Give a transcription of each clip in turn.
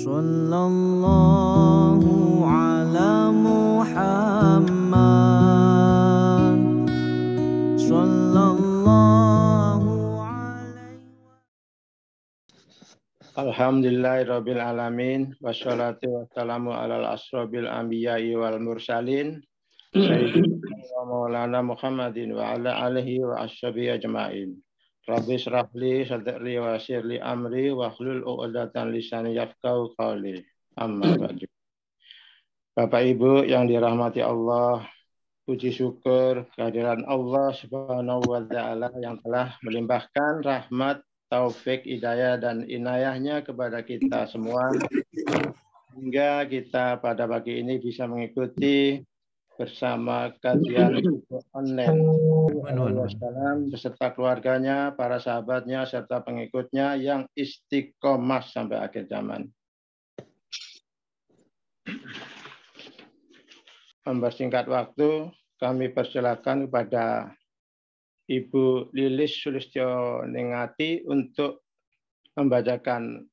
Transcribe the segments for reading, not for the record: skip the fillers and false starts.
Sallallahu ala Muhammad. Sallallahu alaihi. Alhamdulillahirabbil alamin wassalatu wassalamu alal asrobil anbiya'i wal mursalin sayyidina wa maulana Muhammadin wa ala alihi wa ashabihi ajma'in. Rabbi shrah li sadri wa yassir li amri wa hlul 'uqdatam lisani yafqahu qawli. Amma ba'du. Bapak Ibu yang dirahmati Allah, puji syukur kehadiran Allah Subhanahu wa taala yang telah melimpahkan rahmat, taufik, hidayah dan inayahnya kepada kita semua hingga kita pada pagi ini bisa mengikuti bersama kajian online Wasallam beserta keluarganya, para sahabatnya serta pengikutnya yang istiqomah sampai akhir zaman. Mempersingkat waktu, kami persilakan kepada Ibu Lilis Sulistioningati untuk membacakan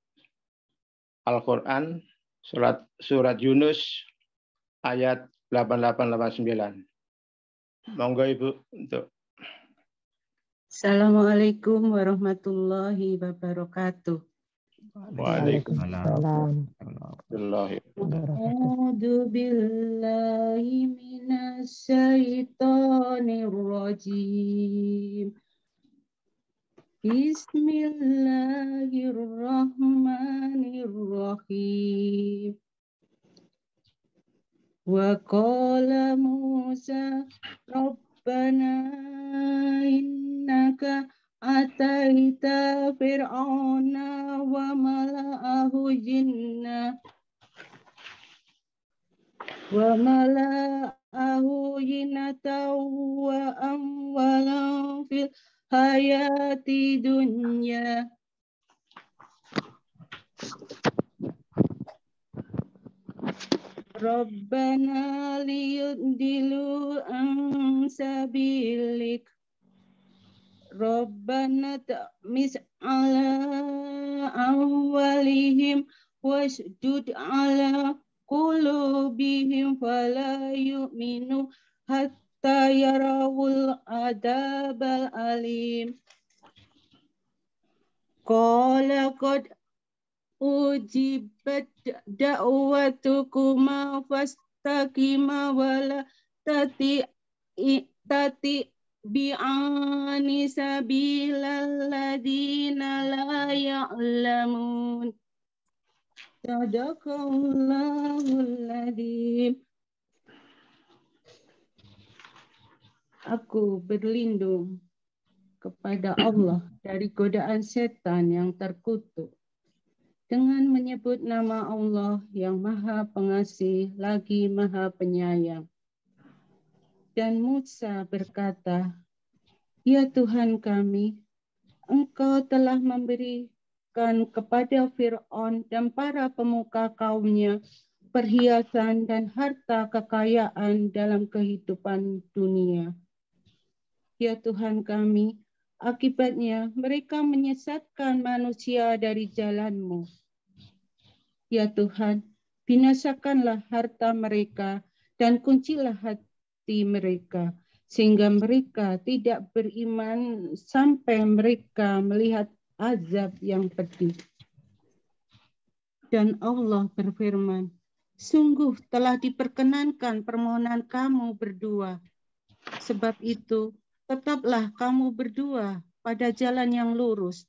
Al-Quran surat Yunus ayat 8889. Monggo Ibu untuk. Assalamualaikum warahmatullahi wabarakatuh. Waalaikumsalam. A'udzu billahi minasyaitonir rajim. Bismillahirrahmanirrahim. Wa qala Musa Rabbana innaka ataita fir'auna wa mala'ahu jinatan wa amwalan fil hayati dunya. Rabbana liyuddilu an sabilik. Rabbana ta'mis ala awwalihim wasjud ala qulubihim fala yu'minu hatta yarawul adabal alim. Qala qad ujibat da'watukuma fastaqima wala tati bi'ani sabilal ladina la ya'lamun. Sadaqallahul adzim. Aku berlindung kepada Allah dari godaan setan yang terkutuk dengan menyebut nama Allah yang Maha Pengasih lagi Maha Penyayang. Dan Musa berkata, "Ya Tuhan kami, Engkau telah memberikan kepada Fir'aun dan para pemuka kaumnya perhiasan dan harta kekayaan dalam kehidupan dunia. Ya Tuhan kami, akibatnya mereka menyesatkan manusia dari jalan-Mu. Ya Tuhan, binasakanlah harta mereka dan kuncilah hati mereka, sehingga mereka tidak beriman sampai mereka melihat azab yang pedih." Dan Allah berfirman, "Sungguh telah diperkenankan permohonan kamu berdua. Sebab itu, tetaplah kamu berdua pada jalan yang lurus.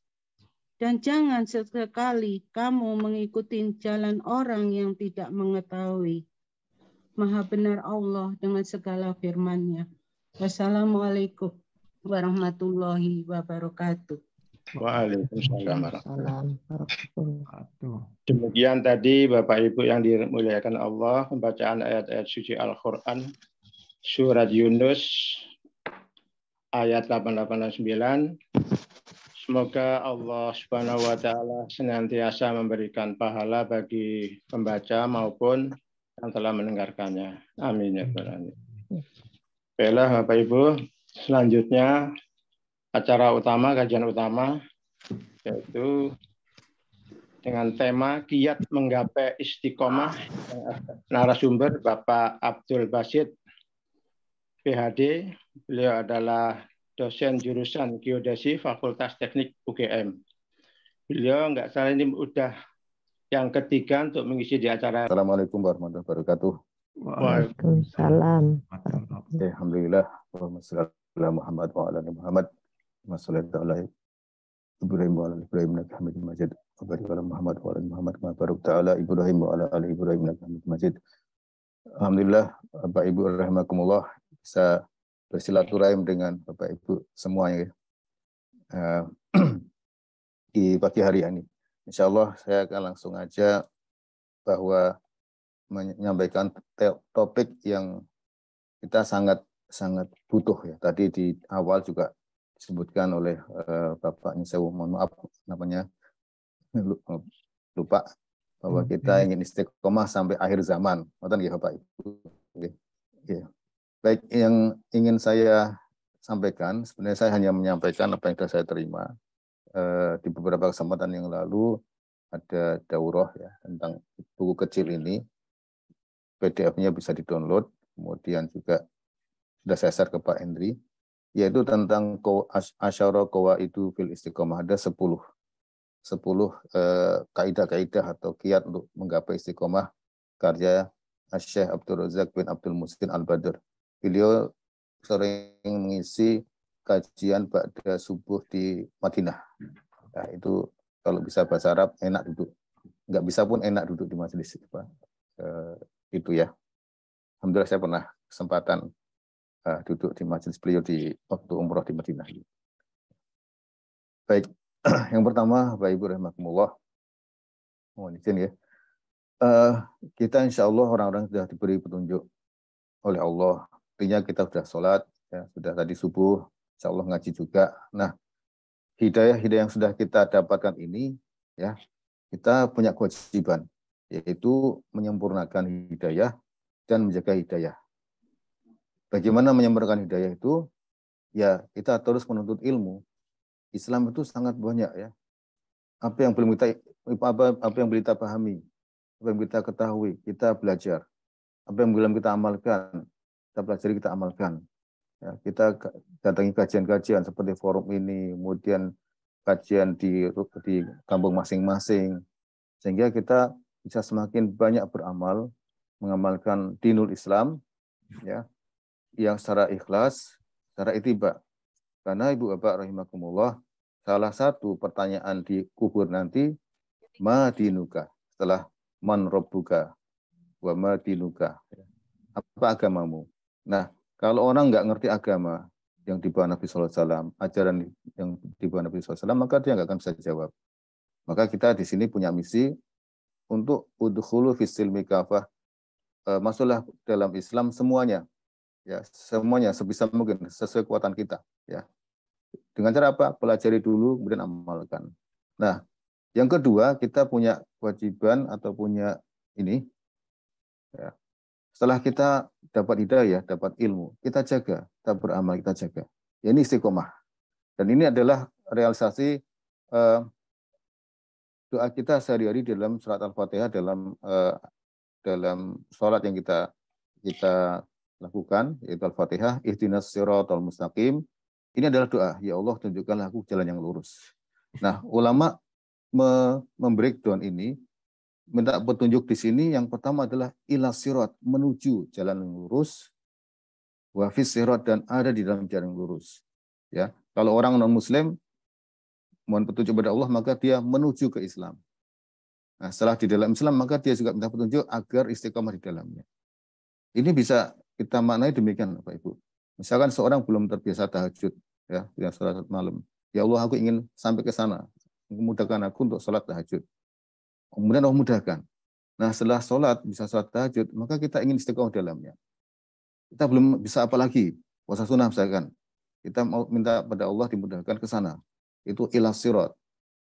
Dan jangan sesekali kamu mengikuti jalan orang yang tidak mengetahui. Maha benar Allah dengan segala firman-Nya. Wassalamualaikum warahmatullahi wabarakatuh." Waalaikumsalam warahmatullahi wabarakatuh. Demikian tadi Bapak Ibu yang dimuliakan Allah, pembacaan ayat-ayat suci Al-Quran surat Yunus ayat 8889. Semoga Allah Subhanahu wa taala senantiasa memberikan pahala bagi pembaca maupun yang telah mendengarkannya. Amin ya rabbal alamin. Baiklah Bapak Ibu, selanjutnya acara utama, kajian utama, yaitu dengan tema Kiat Menggapai Istiqomah. Narasumber Bapak Abdul Basit, PhD. Beliau adalah dosen jurusan Geodesi Fakultas Teknik UGM. Beliau nggak salah ini udah yang ketiga untuk mengisi di acara. Assalamualaikum warahmatullahi wabarakatuh. Waalaikumsalam. Alhamdulillah. Muhammad wa ala Muhammad. Wassalatu ala Ibrahim wa ala Ibrahim innaka Hamidum Majid. Wa barik ala Muhammad wa ala Muhammad kama barakta ala Ibrahim wa ala ali Ibrahim innaka Hamidum Majid. Alhamdulillah, Bapak Ibu rahimakumullah, bisa bersilaturahim dengan Bapak Ibu semuanya di pagi hari ini. Insyaallah saya akan langsung aja bahwa menyampaikan topik yang kita sangat butuh ya. Tadi di awal juga disebutkan oleh Bapak Nyesewu, mohon maaf namanya lupa, bahwa kita ingin istiqomah sampai akhir zaman. Ngoten nggih Bapak Ibu. Ya. Baik, yang ingin saya sampaikan, sebenarnya saya hanya menyampaikan apa yang sudah saya terima. Di beberapa kesempatan yang lalu ada daurah ya tentang buku kecil ini. PDF-nya bisa di-download, kemudian juga sudah saya share ke Pak Hendri, yaitu tentang asyara qawaidu fil istiqomah. Ada 10 kaidah-kaidah atau kiat untuk menggapai istiqomah, karya Syekh Abdul Razak bin Abdul Muhsin Al-Badr. Beliau sering mengisi kajian pada subuh di Madinah. Nah, itu kalau bisa bahasa Arab enak duduk, nggak bisa pun enak duduk di majelis itu ya. Alhamdulillah saya pernah kesempatan duduk di majelis beliau di waktu umroh di Madinah. Baik, yang pertama Bapak Ibu rahimakumullah, mohon izin ya. Kita insya Allah orang-orang sudah diberi petunjuk oleh Allah. Artinya kita sudah sholat, ya, sudah tadi subuh, insya Allah ngaji juga. Nah, hidayah yang sudah kita dapatkan ini, ya, kita punya kewajiban, yaitu menyempurnakan hidayah dan menjaga hidayah. Bagaimana menyempurnakan hidayah itu? Ya, kita terus menuntut ilmu. Islam itu sangat banyak ya. Apa yang belum kita pahami, apa yang kita ketahui, kita belajar. Apa yang belum kita amalkan, kita pelajari, kita amalkan. Ya, kita datangi kajian-kajian seperti forum ini, kemudian kajian di kampung masing-masing, sehingga kita bisa semakin banyak beramal, mengamalkan dinul Islam, ya, yang secara ikhlas, secara ittiba. Karena Ibu Bapak rahimakumullah, salah satu pertanyaan di kubur nanti, ma dinuka, setelah man rabbuka, wa ma dinuka, apa agamamu. Nah, kalau orang nggak ngerti agama yang dibawa Nabi SAW, ajaran yang dibawa Nabi SAW, maka dia nggak akan bisa jawab. Maka kita di sini punya misi untuk udkhulu fis-silmi kafah, masuklah dalam Islam semuanya, ya, semuanya sebisa mungkin sesuai kekuatan kita, ya. Dengan cara apa? Pelajari dulu, kemudian amalkan. Nah, yang kedua, kita punya kewajiban atau punya ini, ya. Setelah kita dapat hidayah, dapat ilmu, kita jaga, kita beramal, kita jaga. Ya, ini istiqomah. Dan ini adalah realisasi doa kita sehari-hari dalam surat Al-Fatihah, dalam sholat yang kita lakukan, yaitu Al-Fatihah, ihdinas siratal mustaqim. Ini adalah doa, ya Allah tunjukkanlah aku jalan yang lurus. Nah, ulama membreakdown ini, minta petunjuk di sini, yang pertama adalah ila sirat, menuju jalan yang lurus, wa fis sirat, dan ada di dalam jalan yang lurus. Ya, kalau orang non-muslim mohon petunjuk kepada Allah, maka dia menuju ke Islam. Nah, setelah di dalam Islam, maka dia juga minta petunjuk agar istiqomah di dalamnya. Ini bisa kita maknai demikian, Bapak Ibu. Misalkan seorang belum terbiasa tahajud, ya, yang sholat malam. Ya Allah, aku ingin sampai ke sana. Mudahkan aku untuk sholat tahajud. Kemudian Allah mudahkan. Nah, setelah sholat, bisa sholat tahajud, maka kita ingin istiqomah di dalamnya. Kita belum bisa apa lagi? Puasa sunnah misalkan. Kita mau minta pada Allah dimudahkan ke sana. Itu ila sirat.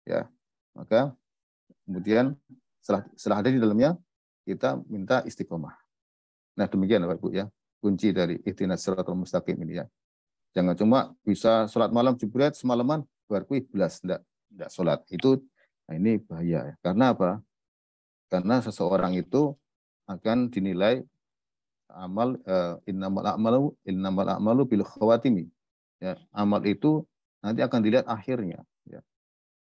Ya. Maka kemudian setelah ada di dalamnya, kita minta istiqomah. Nah, demikian Bapak Ibu ya. Kunci dari ihdinas siratal mustaqim ini ya. Jangan cuma bisa sholat malam jebret semalaman baru belas, enggak sholat. Itu Nah, ini bahaya ya. Karena apa? Karena seseorang itu akan dinilai innamal a'malu bil khawatimi. Ya, amal itu nanti akan dilihat akhirnya. Ya.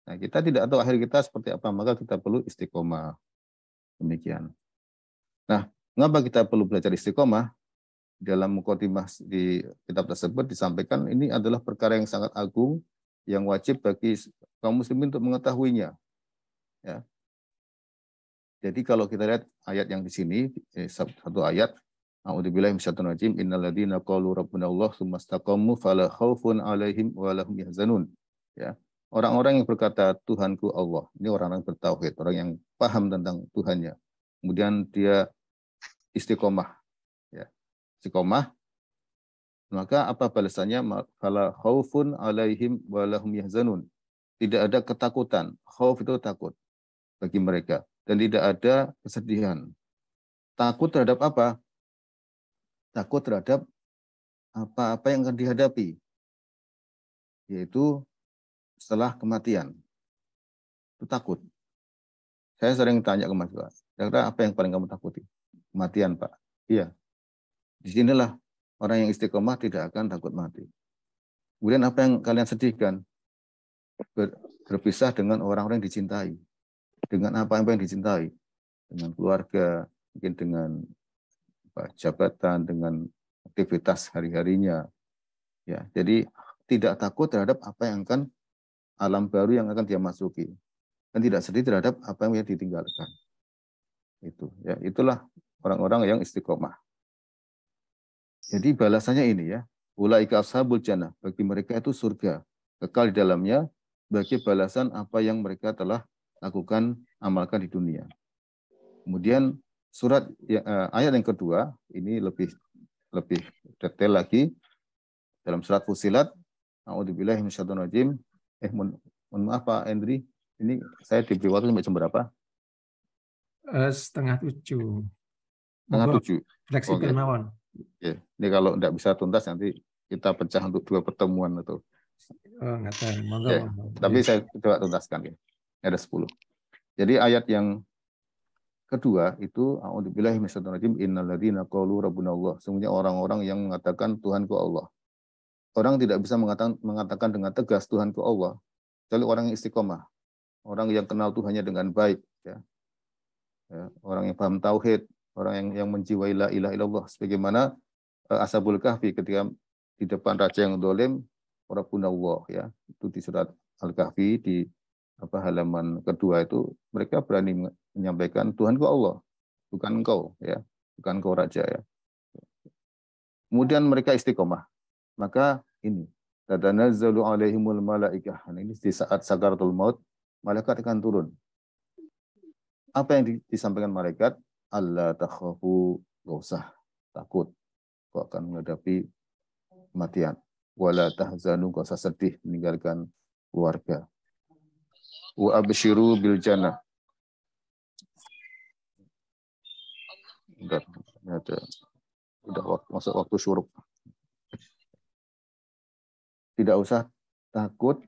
Nah, kita tidak tahu akhir kita seperti apa, maka kita perlu istiqomah. Demikian. Nah, mengapa kita perlu belajar istiqomah? Dalam mukadimah di kitab tersebut disampaikan ini adalah perkara yang sangat agung yang wajib bagi kaum muslimin untuk mengetahuinya. Ya. Jadi kalau kita lihat ayat yang di sini, satu ayat, A'udzubillahi minasyaitonir rajim, innal ladzina qalu rabbunallah tsumma istaqamu fala khaufun 'alaihim wa lahum yahzanun. Ya. Orang-orang yang berkata Tuhanku Allah, ini orang-orang bertauhid, orang yang paham tentang Tuhannya. Kemudian dia istiqomah, ya. Istiqomah, maka apa balasannya? Fala khaufun 'alaihim wa lahum yahzanun. Tidak ada ketakutan. Khauf itu takut bagi mereka dan tidak ada kesedihan. Takut terhadap apa? Takut terhadap apa-apa yang akan dihadapi, yaitu setelah kematian. Itu takut. Saya sering tanya ke Mas Pak, kira-kira apa yang paling kamu takuti? Kematian, Pak. Iya. Disinilah orang yang istiqomah tidak akan takut mati. Kemudian apa yang kalian sedihkan? Berpisah dengan orang-orang yang dicintai. Dengan apa-apa yang dicintai. Dengan keluarga, mungkin dengan jabatan, dengan aktivitas hari-harinya. Ya, jadi tidak takut terhadap apa yang akan alam baru yang akan dia masuki. Dan tidak sedih terhadap apa yang dia ditinggalkan. Itu, ya, itulah orang-orang yang istiqomah. Jadi balasannya ini ya, ulaika ashabul jannah, bagi mereka itu surga, kekal di dalamnya bagi balasan apa yang mereka telah lakukan, amalkan di dunia. Kemudian ayat yang kedua ini lebih detail lagi dalam surat Fussilat. A'udzubillahi minasyaitonir rajim. Mohon maaf Pak Endri, ini saya diberi waktu sampai jam berapa? 6:30. Setengah 7. Fleksibel mawon. Ya. Ini kalau tidak bisa tuntas nanti kita pecah untuk 2 pertemuan atau. Nggak tahu. Monggo, Ya, monggo. tapi saya coba tuntaskan ya. Ada 10. Jadi ayat yang kedua itu a'udzubillahi minasyaitonir rajim, innal ladzina qalu rabbunallah. Sesungguhnya orang-orang yang mengatakan Tuhanku Allah. Orang tidak bisa mengatakan dengan tegas Tuhanku Allah kecuali orang yang istiqomah, orang yang kenal Tuhannya dengan baik, ya. Ya, orang yang paham tauhid, orang yang menjiwai la ilaha illallah, sebagaimana Ashabul Kahfi ketika di depan raja yang dolim, rabbunallah, ya. Itu di surat Al-Kahfi di halaman kedua itu mereka berani menyampaikan Tuhanku Allah, bukan engkau, ya, bukan engkau raja, ya. Kemudian mereka istiqomah, maka ini tatanazzalu alaihimul malaikah. Ini di saat sakaratul maut, malaikat akan turun. Apa yang disampaikan malaikat? Allah takhafu, gak usah takut, kau akan menghadapi kematian. Wala tahzanu, gak usah sedih meninggalkan keluarga. Wa abshiru bil jannah. Udah masuk waktu syuruk. Tidak usah takut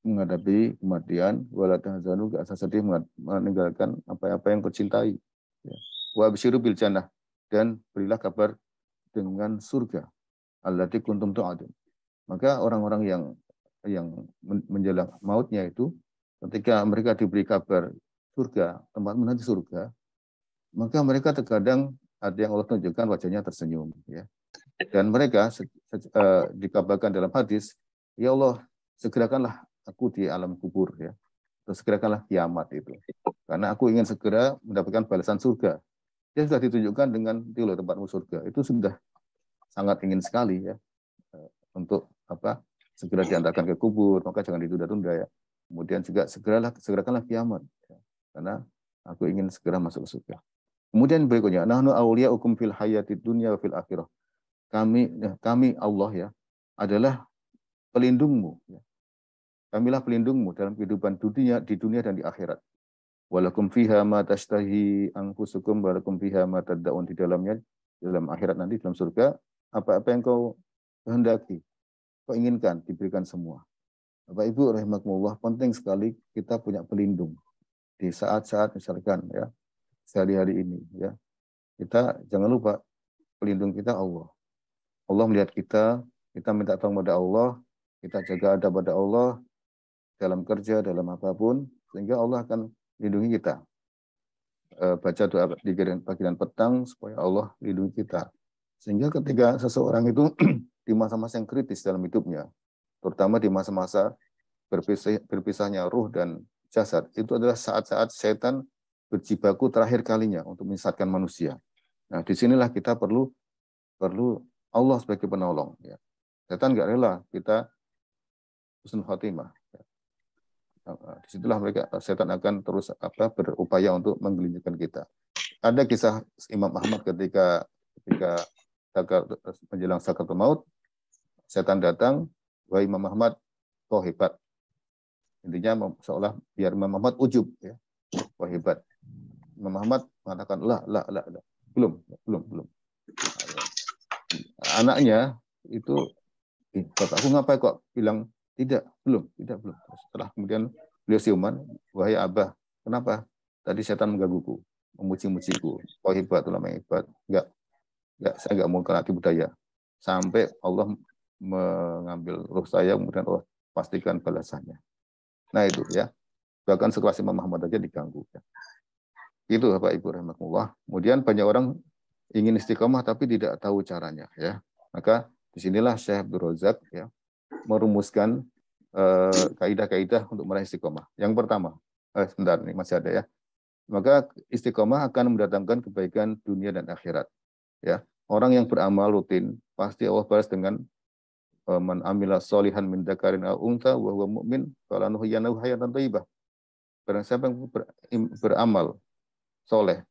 menghadapi kematian, wala tahzanu, gak usah sedih meninggalkan apa-apa yang kau cintai. Ya. Wa absyiru bil jannah, dan berilah kabar dengan surga. Allati kuntum tu'adun. Maka orang-orang yang menjelang mautnya itu, ketika mereka diberi kabar surga, tempat menanti surga, maka mereka terkadang ada yang Allah tunjukkan wajahnya tersenyum, ya. Dan mereka dikabarkan dalam hadis, ya Allah, segerakanlah aku di alam kubur, ya. Terus segerakanlah kiamat itu. Karena aku ingin segera mendapatkan balasan surga. Dia sudah ditunjukkan dengan tempatmu surga. Itu sudah sangat ingin sekali, ya. Untuk segera diantarkan ke kubur, maka jangan ditunda-tunda, ya. Kemudian juga segerakanlah kiamat, ya. Karena aku ingin segera masuk ke surga. Kemudian berikutnya, nahnu awliya'ukum fil hayatid dunya wa fil akhirah. Kami Allah, ya, adalah pelindungmu, ya. Kamilah pelindungmu dalam kehidupan di dunia dan di akhirat. Walakum fiha ma tashtahi anfusukum walakum fiha ma tad'un, di dalamnya, dalam akhirat nanti, dalam surga, apa-apa yang kau kehendaki, kau inginkan, diberikan semua. Bapak Ibu rahimakumullah, penting sekali kita punya pelindung. di saat-saat misalkan ya sehari-hari ini ya, kita jangan lupa pelindung kita Allah. Allah melihat kita minta tolong pada Allah, kita jaga adab pada Allah dalam kerja, dalam apapun, sehingga Allah akan lindungi kita. Baca doa di pagi dan petang supaya Allah lindungi kita. Sehingga ketika seseorang itu di masa-masa yang kritis dalam hidupnya, terutama di masa-masa berpisahnya ruh dan jasad, itu adalah saat-saat setan berjibaku terakhir kalinya untuk menyesatkan manusia. Nah, disinilah kita perlu Allah sebagai penolong. Ya. Setan nggak rela kita husnul khotimah. Ya. Nah, disitulah setan akan terus berupaya untuk menggelincirkan kita. Ada kisah Imam Ahmad ketika menjelang sakaratul maut, setan datang, wahai Imam Ahmad, kau hebat. Intinya seolah biar Imam Ahmad ujub, ya, wah hebat. Imam Ahmad mengatakan lah. Belum. Anaknya itu, aku ngapain kok bilang tidak, belum. Setelah kemudian beliau siuman, wahai Abah, kenapa? Tadi setan menggangguku, memuji-mujiku. Kau hebat, ulama hebat. Enggak, saya enggak mau kena tipu daya. Sampai Allah mengambil roh saya, kemudian Allah pastikan balasannya. Nah itu ya, bahkan sekelas Imam Muhammad aja diganggu. Ya. Itu Bapak Ibu rahimakumullah. Kemudian banyak orang ingin istiqomah tapi tidak tahu caranya. Ya, maka disinilah Syekh Abdul Razak ya merumuskan kaidah-kaidah untuk meraih istiqomah. Yang pertama, sebentar ini masih ada ya. Maka istiqomah akan mendatangkan kebaikan dunia dan akhirat. Ya, orang yang beramal rutin pasti Allah balas dengan man amila sholihan min dzakarin aw untha wa huwa mu'min falanuhyiyanahu hayatan thayyibah. Barang siapa yang beramal soleh,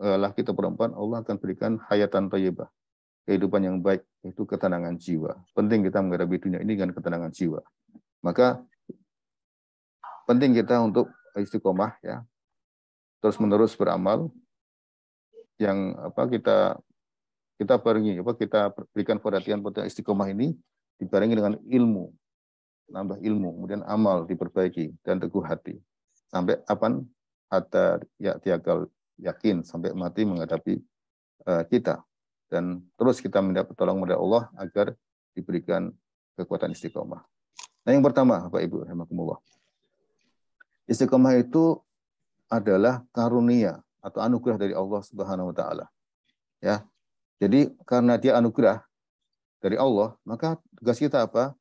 laki atau perempuan, Allah akan berikan hayatan thayyibah, kehidupan yang baik, itu ketenangan jiwa. Penting kita menghadapi dunia ini dengan ketenangan jiwa. Maka penting kita untuk istiqomah ya, terus menerus beramal yang kita barengi kita berikan perhatian pada istiqomah ini dibarengi dengan ilmu, nambah ilmu, kemudian amal diperbaiki dan teguh hati sampai hatta tiakal yakin sampai mati menghadapi kita, dan terus kita minta pertolongan dari Allah agar diberikan kekuatan istiqomah. Nah, yang pertama Bapak Ibu rahimakumullah, istiqomah itu adalah karunia atau anugerah dari Allah Subhanahu wa taala. Ya. Jadi karena dia anugerah dari Allah, maka tugas kita apa?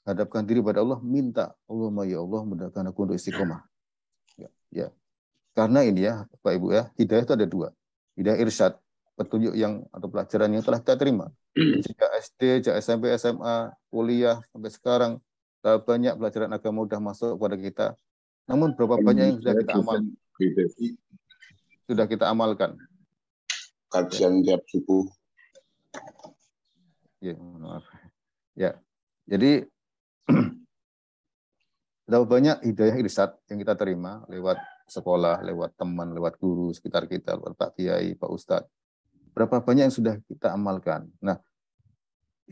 Hadapkan diri pada Allah, minta, Allahumma ya Allah mudahkan aku untuk istiqomah. Ya. Karena ini ya, Pak Ibu ya, hidayah itu ada dua. Hidayah irsyad, petunjuk yang atau pelajaran yang telah kita terima. Sejak SD, sejak SMP, SMA, kuliah sampai sekarang, banyak pelajaran agama sudah masuk kepada kita. Namun berapa banyak yang sudah kita amalkan? Kajian tiap subuh. Ya, maaf. Ya. Jadi berapa banyak hidayah irsyad yang kita terima lewat sekolah, lewat teman, lewat guru sekitar kita, lewat Pak Kiai, Pak Ustadz. Berapa banyak yang sudah kita amalkan. Nah,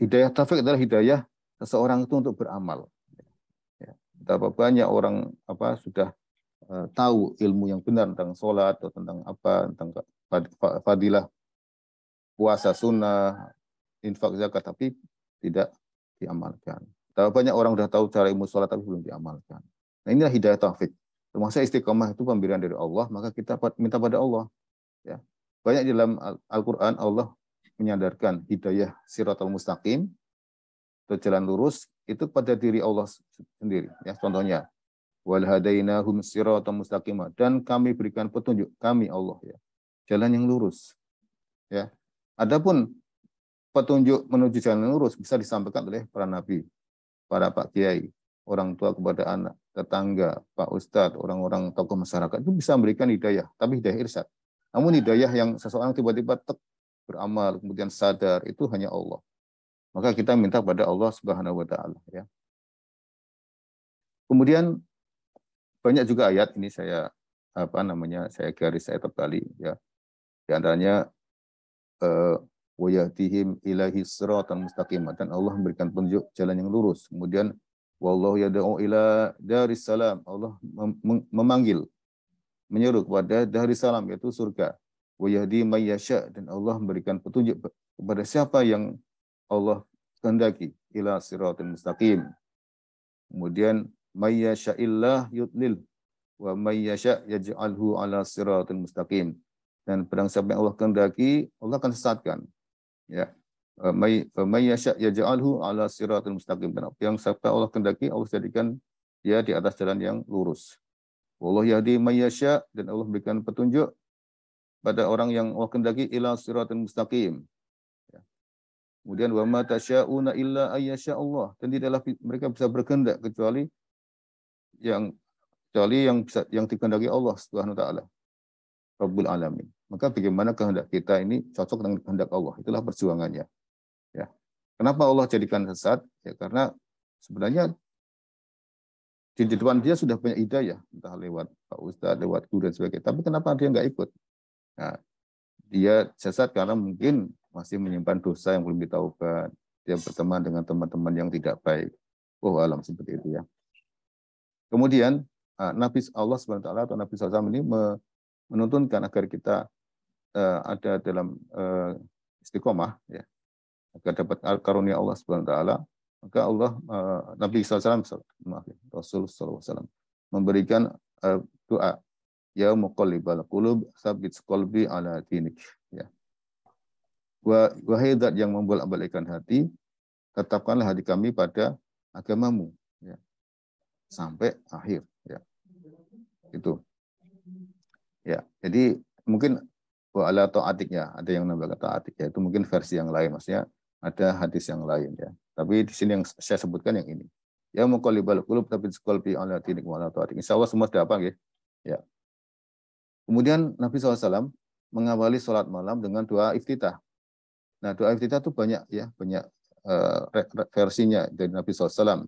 hidayah taufik adalah hidayah seseorang itu untuk beramal. Ya. Berapa banyak orang sudah tahu ilmu yang benar tentang sholat atau tentang tentang fadilah puasa sunnah, infak zakat, tapi tidak diamalkan. Berapa banyak orang sudah tahu cara ilmu sholat tapi belum diamalkan. Nah, inilah hidayah taufik. Termasuk istiqomah itu pemberian dari Allah, maka kita minta pada Allah. Ya. Banyak di dalam Al-Quran Allah menyadarkan hidayah siratal mustaqim, atau jalan lurus, itu pada diri Allah sendiri. Ya, contohnya, wal hadainahum siratal mustaqimah, dan kami berikan petunjuk, kami Allah ya, jalan yang lurus. Ya. Adapun petunjuk menuju jalan yang lurus bisa disampaikan oleh para nabi, para Pak Kiai, orang tua kepada anak, tetangga, Pak Ustadz, orang-orang tokoh masyarakat, itu bisa memberikan hidayah, tapi hidayah irsyad. Namun hidayah yang seseorang tiba-tiba beramal, kemudian sadar, itu hanya Allah. Maka kita minta pada Allah Subhanahu wa taala ya. Kemudian banyak juga ayat ini saya garis, saya terbalik ya. Di antaranya wa yahdihim ilaihi siratan mustaqim, dan Allah memberikan petunjuk jalan yang lurus. Kemudian Wallahu yad'u ila daris salam. Allah memanggil, menyeru kepada daris salam, yaitu surga. Wa yahdi may yasha, dan Allah memberikan petunjuk kepada siapa yang Allah kehendaki, ila siratal mustaqim. Kemudian may yasha'illah yudlil wa may yasha' yaj'alhu ala siratal mustaqim. Dan pedang siapa yang Allah kehendaki, Allah akan sesatkan. Ya. May yasha' yaj'alhu ala siratal mustaqim. Dan yang siapa Allah kehendaki, Allah jadikan dia di atas jalan yang lurus. Wallahu yahdi may yasha', dan Allah berikan petunjuk pada orang yang Allah kehendaki, ila siratal mustaqim. Ya. Kemudian wa ma tasya'una illa ayyasha Allah, dan tidaklah mereka bisa berkehendak kecuali yang dikehendaki Allah Subhanahu wa taala, Rabbul Alamin. Maka bagaimana kehendak kita ini cocok dengan kehendak Allah, itulah perjuangannya. Ya. Kenapa Allah jadikan sesat? Ya karena sebenarnya di depan dia sudah banyak hidayah, entah lewat Pak Ustadz, lewat guru dan sebagainya. Tapi kenapa dia nggak ikut? Nah, dia sesat karena mungkin masih menyimpan dosa yang belum ditaubat. Dia berteman dengan teman-teman yang tidak baik. Oh alam seperti itu ya. Kemudian Nabi Allah SWT atau Nabi SAW ini menuntunkan agar kita ada dalam istiqomah, ya, agar dapat karunia Allah SWT. Maka Allah, Nabi SAW, Rasul SAW memberikan doa, ya muqallibal qulub tsabbit qalbi ala dinik. Ya. Wahai zat yang membolak-balikkan hati, tetapkanlah hati kami pada agamamu, ya, sampai akhir. Ya. Itu. Ya, jadi mungkin ala ta'atiknya, ada yang nambah kata atik, ya, itu mungkin versi yang lain, maksudnya ada hadis yang lain, ya. Tapi di sini yang saya sebutkan yang ini. Ya muqallibal qulub tsabbit qalbi ala dinik wa ala ta'atik. Insyaallah semua sudah apa, ya? Ya. Kemudian Nabi SAW mengawali sholat malam dengan doa iftitah. Nah, doa iftitah itu banyak, ya, banyak versinya dari Nabi SAW.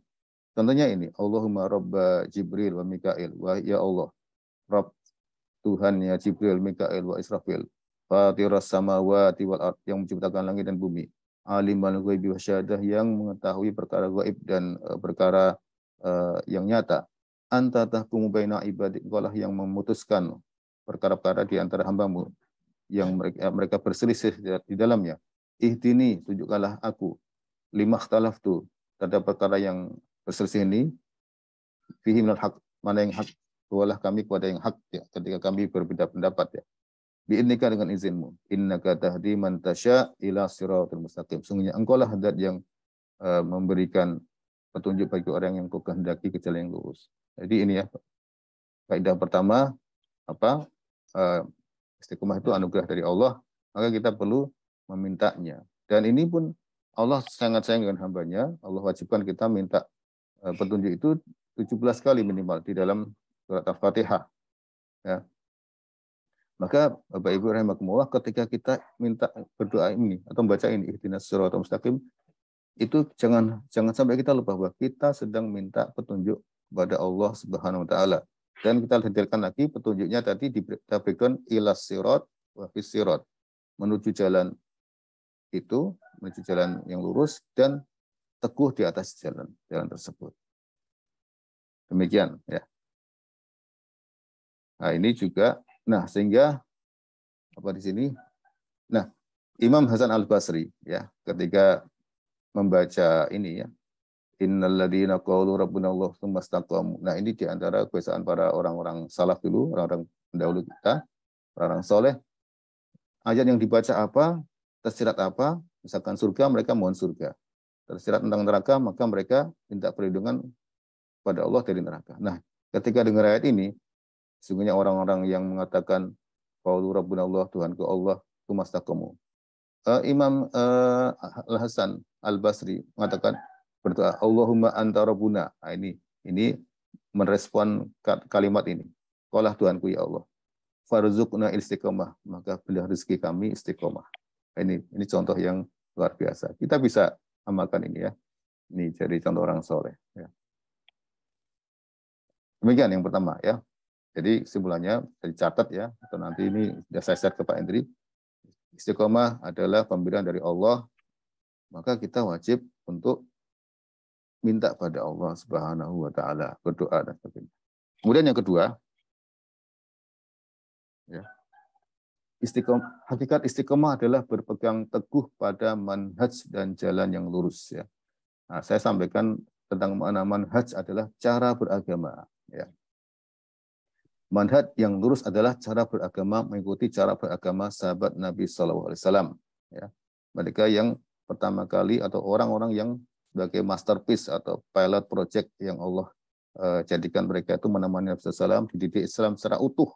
Contohnya ini, Allahumma Rabba Jibril wa Mikail, wa ya Allah, Rabb Tuhan ya Jibril, Mikail, wa Israfil, Fatiras samawati wal ard, yang menciptakan langit dan bumi, Alimul ghaibi wasyahadah, yang mengetahui perkara gaib dan perkara yang nyata, Anta tahkumu baina ibadik, engkaulah yang memutuskan perkara-perkara di antara hambamu yang mereka berselisih di dalamnya. Ihdini, tunjukkanlah aku, lima ikhtalaftu, terhadap perkara yang berselisih ini, fihi minal haq, mana yang hak, bawalah kami kepada yang hak, ya, ketika kami berbeda pendapat, ya. Bi'innika, dengan izinmu, innaka tahdi man tasya ila siratal mustaqim, sungguhnya engkaulah zat yang memberikan petunjuk bagi orang yang kau kehendaki ke jalan yang lurus. Jadi ini, ya, kaidah pertama, apa, istiqomah itu anugerah dari Allah, maka kita perlu memintanya. Dan ini pun Allah sangat sayang dengan hambanya. Allah wajibkan kita minta petunjuk itu 17 kali minimal di dalam surat Al-Fatihah. Ya. Maka Bapak Ibu rahimakumullah, ketika kita minta berdoa ini atau membaca ini, ihdinas siratal mustaqim, itu jangan sampai kita lupa bahwa kita sedang minta petunjuk kepada Allah Subhanahu wa taala. Dan kita hadirkan lagi petunjuknya tadi kita berikan ilas sirat wa fis sirat, menuju jalan itu, menuju jalan yang lurus dan teguh di atas jalan tersebut. Demikian, ya. Nah, ini juga, nah, sehingga apa di sini? Nah, Imam Hasan Al-Basri, ya, ketika membaca ini, ya, innalladzina qalu rabbuna Allah tsumma istaqamu. Nah, ini di antara kebiasaan para orang-orang salaf dulu, orang-orang pendahulu kita, orang-orang soleh. Ayat yang dibaca apa, tersirat apa, misalkan surga, mereka mohon surga. Tersirat tentang neraka, maka mereka minta perlindungan pada Allah dari neraka. Nah, ketika dengar ayat ini, sesungguhnya orang-orang yang mengatakan qalu rabbuna Allah, Tuhanku Allah, tsumma istaqamu. Imam Al-Hasan Al-Basri mengatakan, berdoa Allahumma anta rabbuna. Nah, ini merespon kalimat ini. Qala Tuhanku ya Allah, farzuqna istiqomah, maka berilah rezeki kami istiqomah. Ini contoh yang luar biasa. Kita bisa amalkan ini, ya. Ini jadi contoh orang soleh, ya. Demikian yang pertama, ya. Jadi kesimpulannya dicatat, ya, atau nanti ini sudah saya share ke Pak Hendri. Istiqomah adalah pemberian dari Allah, maka kita wajib untuk minta pada Allah Subhanahu wa taala, berdoa dan sebagainya. Kemudian yang kedua, ya, hakikat istiqomah adalah berpegang teguh pada manhaj dan jalan yang lurus, ya. Nah, saya sampaikan tentang makna manhaj adalah cara beragama, ya. Manhaj yang lurus adalah cara beragama mengikuti cara beragama sahabat Nabi SAW, ya. Mereka yang pertama kali atau orang-orang yang sebagai masterpiece atau pilot project yang Allah jadikan mereka itu menemani Nabi SAW dididik Islam secara utuh.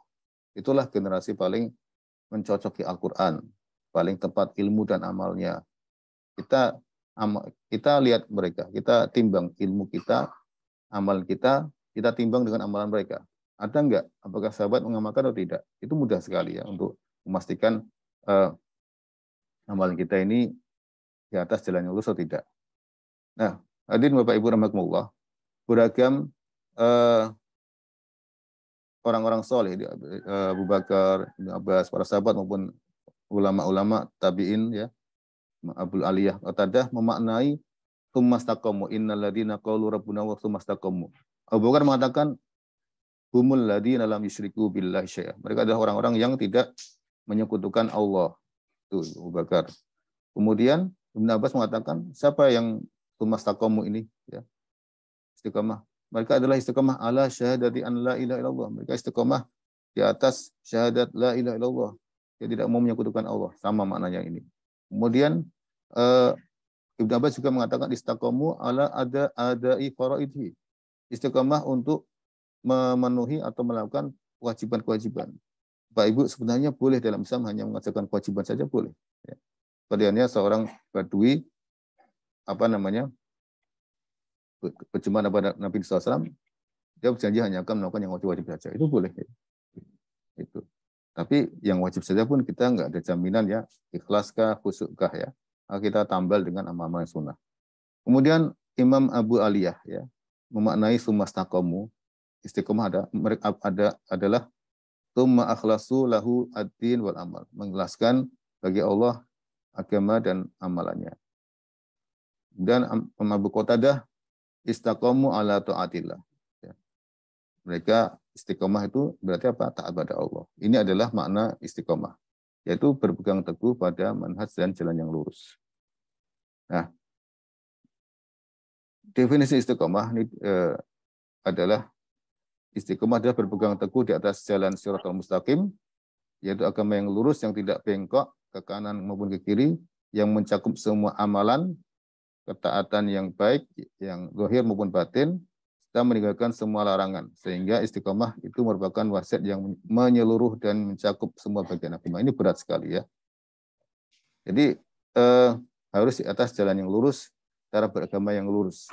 Itulah generasi paling mencocoki Al-Quran, paling tepat ilmu dan amalnya. Kita lihat mereka, kita timbang ilmu kita, amal kita timbang dengan amalan mereka. Ada enggak? Apakah sahabat mengamalkan atau tidak? Itu mudah sekali ya untuk memastikan amalan kita ini di atas jalan yang lurus atau tidak. Nah, hadirin Bapak Ibu rahimakumullah, beragam orang-orang soleh, Abu Bakar, Ibnu Abbas, para sahabat maupun ulama-ulama tabi'in, ya, Abul Aliyah Qatadah memaknai tsumastaqamu innal ladzina qalu rabbuna wa tsumastaqamu. Abu Bakar mengatakan humul ladzina lam yusyriku billahi syai'a. Mereka adalah orang-orang yang tidak menyekutukan Allah. Itu Abu Bakar. Kemudian Ibnu Abbas mengatakan siapa yang tsumastaqamu ini, ya, istiqamah. Mereka adalah istiqamah ala syahadati an la ilaha illallah. Mereka istiqamah di atas syahadat la ilaha illallah. Dia tidak mau menyekutukan Allah. Sama maknanya ini. Kemudian Ibnu Abbas juga mengatakan istiqamu ala adai faraidhi. Istiqamah untuk memenuhi atau melakukan kewajiban-kewajiban. Pak Ibu, sebenarnya boleh dalam Islam hanya mengerjakan kewajiban saja boleh. Ya. Padahal seorang badui berjumpa Nabi SAW, dia berjanji hanya akan melakukan yang wajib-wajib saja. Itu boleh. Ya. Itu. Tapi yang wajib saja pun kita nggak ada jaminan ya, ikhlaskah, khusyukkah ya. Kita tambal dengan amal-amal sunnah. Kemudian Imam Abu Aliyah ya memaknai tsumastaqamu, istiqomah adalah tsumma akhlasu lahu ad-din wal amal, mengikhlaskan bagi Allah agama dan amalannya. Dan Imam Abu Qatadah istaqamu ala taatillah. Ya. Mereka istiqomah itu berarti apa? Taat pada Allah. Ini adalah makna istiqomah, yaitu berpegang teguh pada manhaj dan jalan yang lurus. Nah, definisi istiqomah ini adalah berpegang teguh di atas jalan shiratal mustaqim, yaitu agama yang lurus yang tidak bengkok ke kanan maupun ke kiri, yang mencakup semua amalan, ketaatan yang baik, yang zahir maupun batin, serta meninggalkan semua larangan. Sehingga istiqomah itu merupakan wasiat yang menyeluruh dan mencakup semua bagian agama. Ini berat sekali ya. Jadi harus di atas jalan yang lurus, cara beragama yang lurus.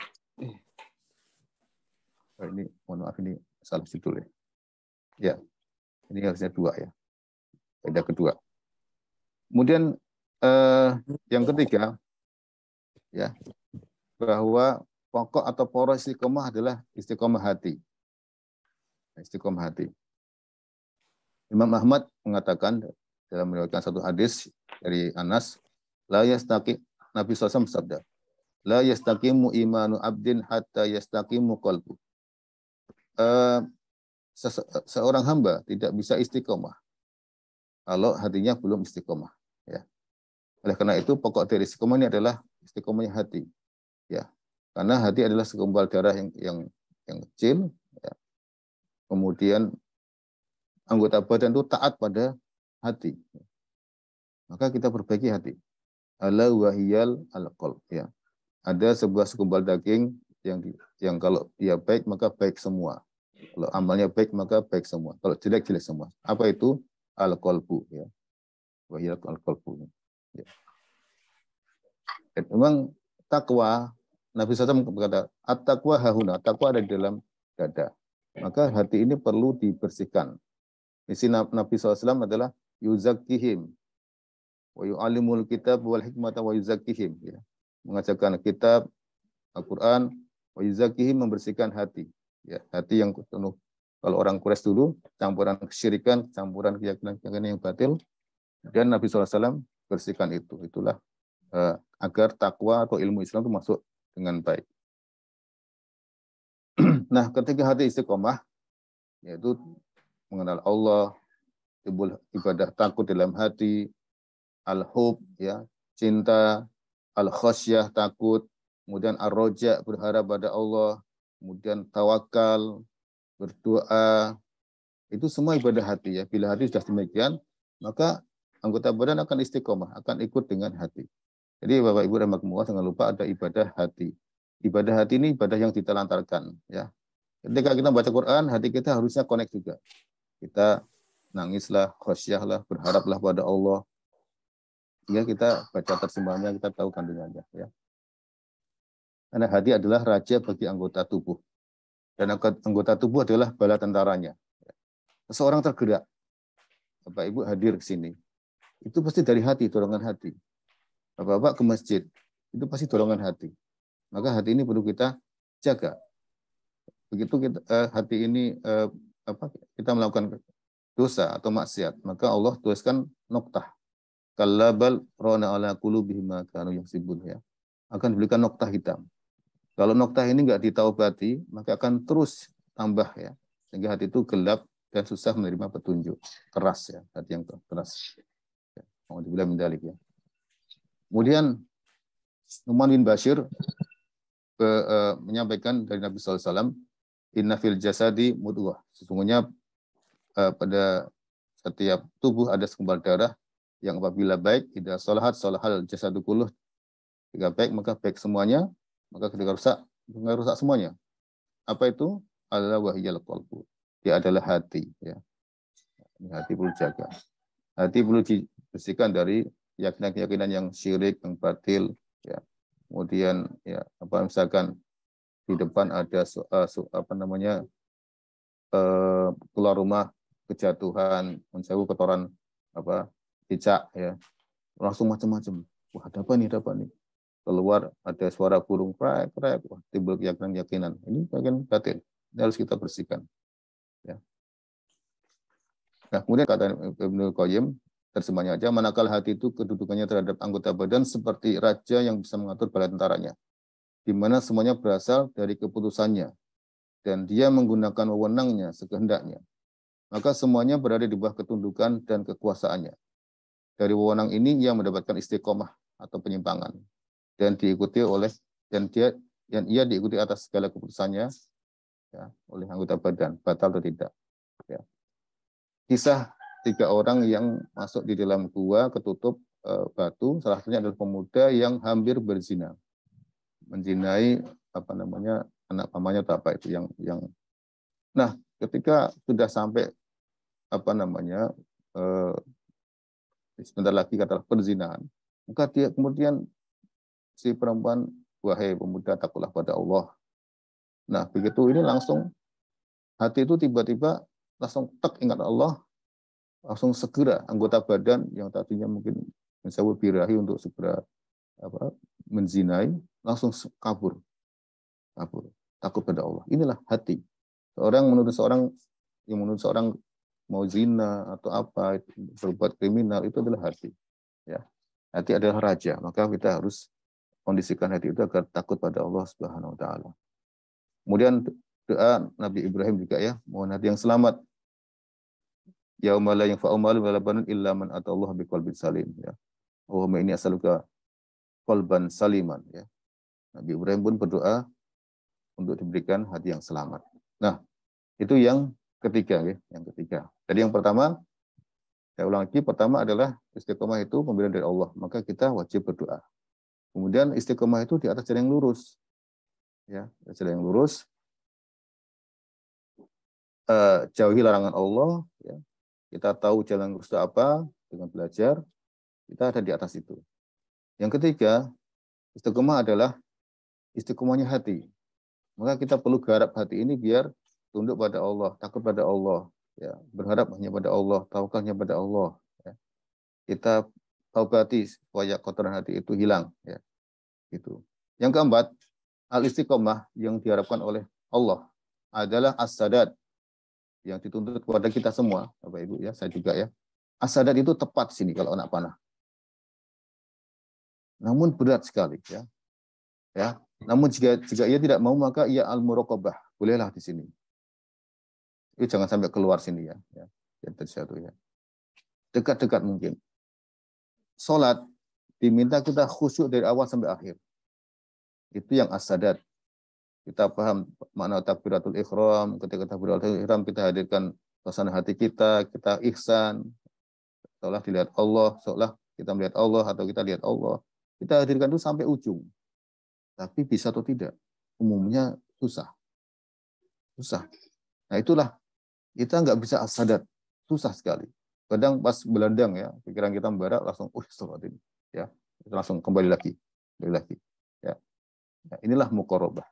Ini mohon maaf, ini salah judul ya. Ya, ini harusnya 2 ya. Faedah kedua. Kemudian yang ketiga, ya, bahwa pokok atau poros istiqomah adalah istiqomah hati. Istiqomah hati. Imam Ahmad mengatakan dalam meriwayatkan satu hadis dari Anas, Nabi SAW bersabda, la yastaqimu imanu abdin hatta yastaqimu qalbu. Seorang hamba tidak bisa istiqomah kalau hatinya belum istiqomah. Ya. Oleh karena itu pokok dari istiqomah ini adalah istiqomahnya hati. Ya. Karena hati adalah segumpal darah yang kecil. Ya. Kemudian anggota badan itu taat pada hati. Maka kita perbaiki hati. Ala wahiyal al-qalb. Ya. Ada sebuah segumpal daging yang kalau dia baik maka baik semua. Kalau amalnya baik maka baik semua. Kalau jelek jelek semua. Apa itu? Al-qalbu. Ya. Wahiyal al-qalbu. Ya. Dan memang takwa, Nabi SAW berkata, at-taqwa hahuna, takwa ada di dalam dada. Maka hati ini perlu dibersihkan. Misi Nabi SAW adalah yuzakkihim wa yu'alimul kitab wal hikmata wa yuzakkihim. Ya. Mengajarkan kitab, Al-Quran, wa yuzakkihim, membersihkan hati. Ya, hati yang penuh. Kalau orang Quraisy dulu, campuran kesyirikan, campuran keyakinan yang batil. Dan Nabi SAW bersihkan itu. Itulah agar takwa atau ilmu Islam itu masuk dengan baik. Nah, ketika hati istiqomah, yaitu mengenal Allah, timbul ibadah takut dalam hati, al-hub, ya, cinta, al-khasyah, takut, kemudian ar-roja, berharap pada Allah, kemudian tawakal, berdoa, itu semua ibadah hati, ya. Bila hati sudah demikian, maka anggota badan akan istiqomah, akan ikut dengan hati. Jadi Bapak Ibu rahimakumullah, jangan lupa ada ibadah hati. Ibadah hati ini ibadah yang ditelantarkan, ya. Ketika kita baca Quran, hati kita harusnya connect juga. Kita nangislah, khasyahlah, berharaplah pada Allah. Ya, kita baca terjemahannya, kita tahu kandungannya, ya. Karena hati adalah raja bagi anggota tubuh. Dan anggota tubuh adalah bala tentaranya. Seseorang tergerak, Bapak Ibu hadir ke sini, itu pasti dari hati, dorongan hati. Bapak-bapak ke masjid, itu pasti dorongan hati. Maka hati ini perlu kita jaga. Begitu kita, hati ini kita melakukan dosa atau maksiat, maka Allah tuliskan noktah. Kallabal rona ala qulubihim ma kanu yaksibun, ya. Akan diberikan noktah hitam. Kalau noktah ini enggak ditaubati, maka akan terus tambah, ya. Sehingga hati itu gelap dan susah menerima petunjuk. Keras, ya, hati yang keras. Ya. Mau dibilang mendalik, ya. Kemudian Nu'man bin Bashir menyampaikan dari Nabi SAW, inna fil jasadi mudghah. Sesungguhnya pada setiap tubuh ada segumpal darah yang apabila baik, idza salahat salahal jasadu kulluh. Jika baik maka baik semuanya, maka ketika rusak semuanya. Apa itu? Ala wahyal qalbu. Dia adalah hati, ya. Ini hati perlu jaga. Hati perlu dibersihkan dari keyakinan-keyakinan yang syirik, yang batil, ya. Kemudian, ya, misalkan di depan ada keluar rumah kejatuhan, menjauh kotoran cicak, ya, langsung macam-macam. Wah, ada apa nih? Keluar ada suara burung prek, wah, timbul keyakinan. Ini bagian batil. Ini harus kita bersihkan, ya. Nah, kemudian kata Ibnu Qayyim, terjemahnya aja, manakala hati itu kedudukannya terhadap anggota badan seperti raja yang bisa mengatur bala tentaranya, di mana semuanya berasal dari keputusannya, dan dia menggunakan wewenangnya sekehendaknya. Maka semuanya berada di bawah ketundukan dan kekuasaannya. Dari wewenang ini ia mendapatkan istiqomah atau penyimpangan, dan ia diikuti atas segala keputusannya, ya, oleh anggota badan, batal atau tidak, ya. Kisah 3 orang yang masuk di dalam gua ketutup batu, salah satunya adalah pemuda yang hampir berzina, menzinai anak pamannya atau apa itu yang. Nah, ketika sudah sampai sebentar lagi katalah perzinahan, maka dia kemudian si perempuan, wahai pemuda takutlah pada Allah. Nah, begitu ini langsung hati itu tiba-tiba langsung ingat Allah, langsung segera anggota badan yang tadinya mungkin menjauh birahi untuk segera menzinai, langsung kabur, takut pada Allah. Inilah hati. Seorang yang menuntut seorang mau zina atau apa, berbuat kriminal, itu adalah hati, ya. Hati adalah raja, maka kita harus kondisikan hati itu agar takut pada Allah Subhanahu wa taala. Kemudian doa Nabi Ibrahim juga, ya, mohon hati yang selamat. Yauma la yanfa'u malun wala banun illa man atallaha biqalbin salim, ya. Allahumma inni as'aluka qalban saliman, ya. Nabi Ibrahim pun berdoa untuk diberikan hati yang selamat. Nah, itu yang ketiga, ya, yang ketiga. Jadi yang pertama, saya ulang lagi, pertama adalah istiqomah itu pemberian dari Allah, maka kita wajib berdoa. Kemudian istiqomah itu di atas jalan yang lurus, ya, jalan yang lurus. Jauhi larangan Allah, ya. Kita tahu jalan lurus itu apa, dengan belajar, kita ada di atas itu. Yang ketiga, istiqomah adalah istiqomahnya hati. Maka kita perlu garap hati ini biar tunduk pada Allah, takut pada Allah, ya, berharap hanya pada Allah, tawakalnya pada Allah, ya. Kita taubati supaya kotoran hati itu hilang, ya. Gitu. Yang keempat, al-istiqomah yang diharapkan oleh Allah adalah as-sadad, yang dituntut kepada kita semua, Bapak Ibu, ya, saya juga, ya. As-sadad itu tepat sini kalau anak panah. Namun berat sekali, ya. Ya, Namun jika ia tidak mau, maka ia al-muraqabah. Bolehlah di sini. Itu jangan sampai keluar sini ya. Ya. Dekat-dekat mungkin. Salat diminta kita khusyuk dari awal sampai akhir. Itu yang as-sadat. Kita paham makna takbiratul ihram. Ketika takbiratul ihram kita hadirkan suasana hati kita ihsan. Seolah dilihat Allah, seolah kita melihat Allah atau kita lihat Allah. Kita hadirkan itu sampai ujung. Tapi bisa atau tidak? Umumnya susah. Nah itulah, kita nggak bisa as-sadat. Susah sekali. Kadang pas beladang ya, pikiran kita membarak langsung, sholat ini. Ya, langsung kembali lagi. Ya. Nah, inilah muqarabah.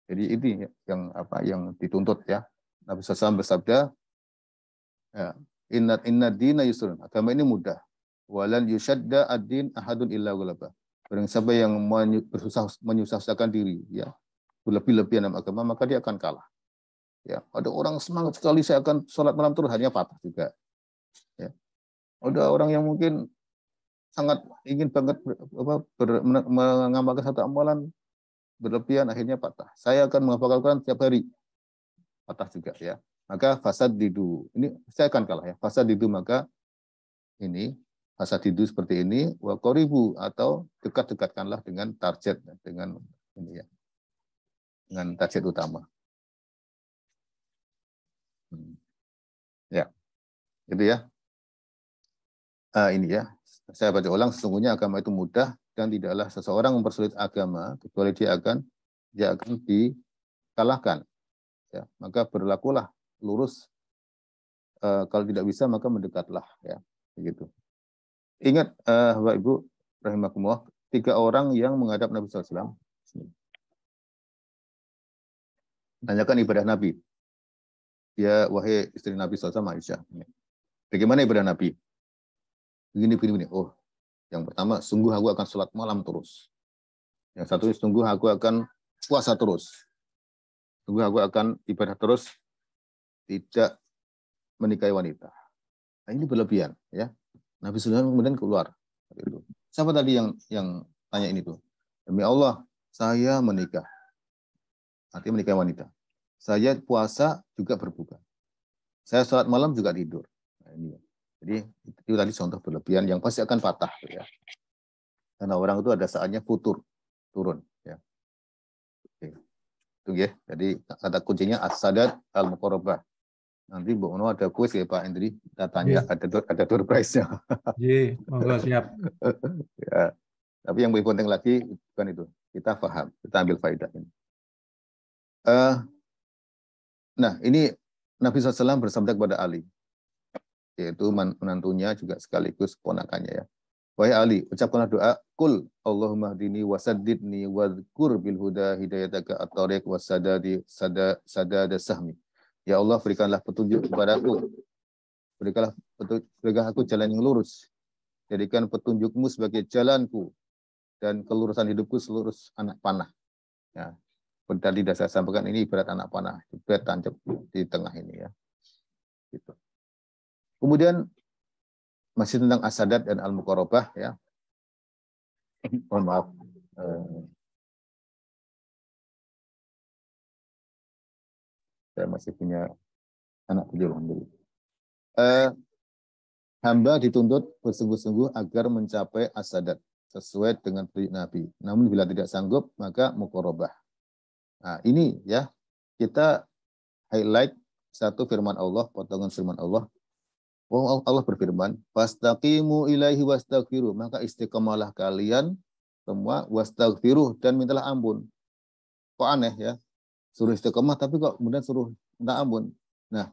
Jadi ini yang dituntut ya. Nabi SAW bersabda, ya, inna dina yusrun. Agama ini mudah. Walan yushadda ad-din ahadun illa ghalaba. Barang siapa yang menyusahkan diri, ya, berlebih-lebihan dalam agama, maka dia akan kalah. Ya, ada orang semangat sekali saya akan sholat malam terus, hanya patah juga. Ya. Ada orang yang mungkin sangat ingin banget mengamalkan satu amalan berlebihan, akhirnya patah. Saya akan menghafalkan Al-Quran tiap hari, patah juga ya. Maka fasad didu, ini saya akan kalah ya. Fasad didu, maka ini fasad didu seperti ini, wa qoribu, atau dekat-dekatkanlah dengan target, dengan ini ya, dengan target utama. Ya, itu ya. Ini ya, saya baca ulang, sesungguhnya agama itu mudah dan tidaklah seseorang mempersulit agama kecuali dia akan dikalahkan. Ya, maka berlakulah lurus. Kalau tidak bisa maka mendekatlah ya, begitu. Ingat Bapak Ibu rahimakumullah, 3 orang yang menghadap Nabi SAW. Tanyakan ibadah Nabi. Ya, wahai istri Nabi SAW, Aisyah. Bagaimana ibadah Nabi? Begini. Oh, yang pertama, sungguh aku akan sholat malam terus. Yang satu, sungguh aku akan puasa terus. Sungguh aku akan ibadah terus, tidak menikahi wanita. Nah, ini berlebihan, ya. Nabi SAW kemudian keluar. Siapa tadi yang tanya ini tuh? Demi Allah, saya menikah. Artinya menikahi wanita. Saya puasa juga berbuka. Saya sholat malam juga tidur. Nah, ini. Jadi itu tadi contoh berlebihan yang pasti akan patah, ya. Karena orang itu ada saatnya futur, turun, ya. Oke. Itu ya. Jadi kata kuncinya as-sadat al-muqarabah. Nanti Bu Ono ada kuis ya Pak Hendri, kita tanya, ada door prize-nya. Iya, monggo siap. Ya. Tapi yang lebih penting lagi bukan itu. Kita paham, kita ambil faedah ini. Nah, ini Nabi SAW bersabda kepada Ali, yaitu menantunya juga sekaligus ponakannya ya. Wahai Ali, ucapkanlah doa, Qul Allahumma hdini wasaddidni wadhkur bil huda hidayataka at-tariq wasadadi sadada sahmi. Ya Allah, berikanlah petunjuk kepadaku. Berikanlah aku jalan yang lurus. Jadikan petunjukmu sebagai jalanku dan kelurusan hidupku selurus anak panah. Ya. Tadi sudah saya sampaikan ini ibarat anak panah, ibarat tancap di tengah ini ya. Gitu. Kemudian masih tentang as-sadat dan al-muqarabah ya. Mohon maaf. Saya masih punya anak kecil. Hamba dituntut bersungguh-sungguh agar mencapai as-sadat sesuai dengan petunjuk Nabi. Namun bila tidak sanggup maka muqarabah. Nah, ini ya, kita highlight satu firman Allah, potongan firman Allah. Oh, Allah berfirman, "Fastaqimu ilaihi wastaghfiru." Maka istiqamalah kalian semua, wastaghfiru, dan mintalah ampun. Kok aneh ya? Suruh istiqamah tapi kok kemudian suruh minta ampun. Nah,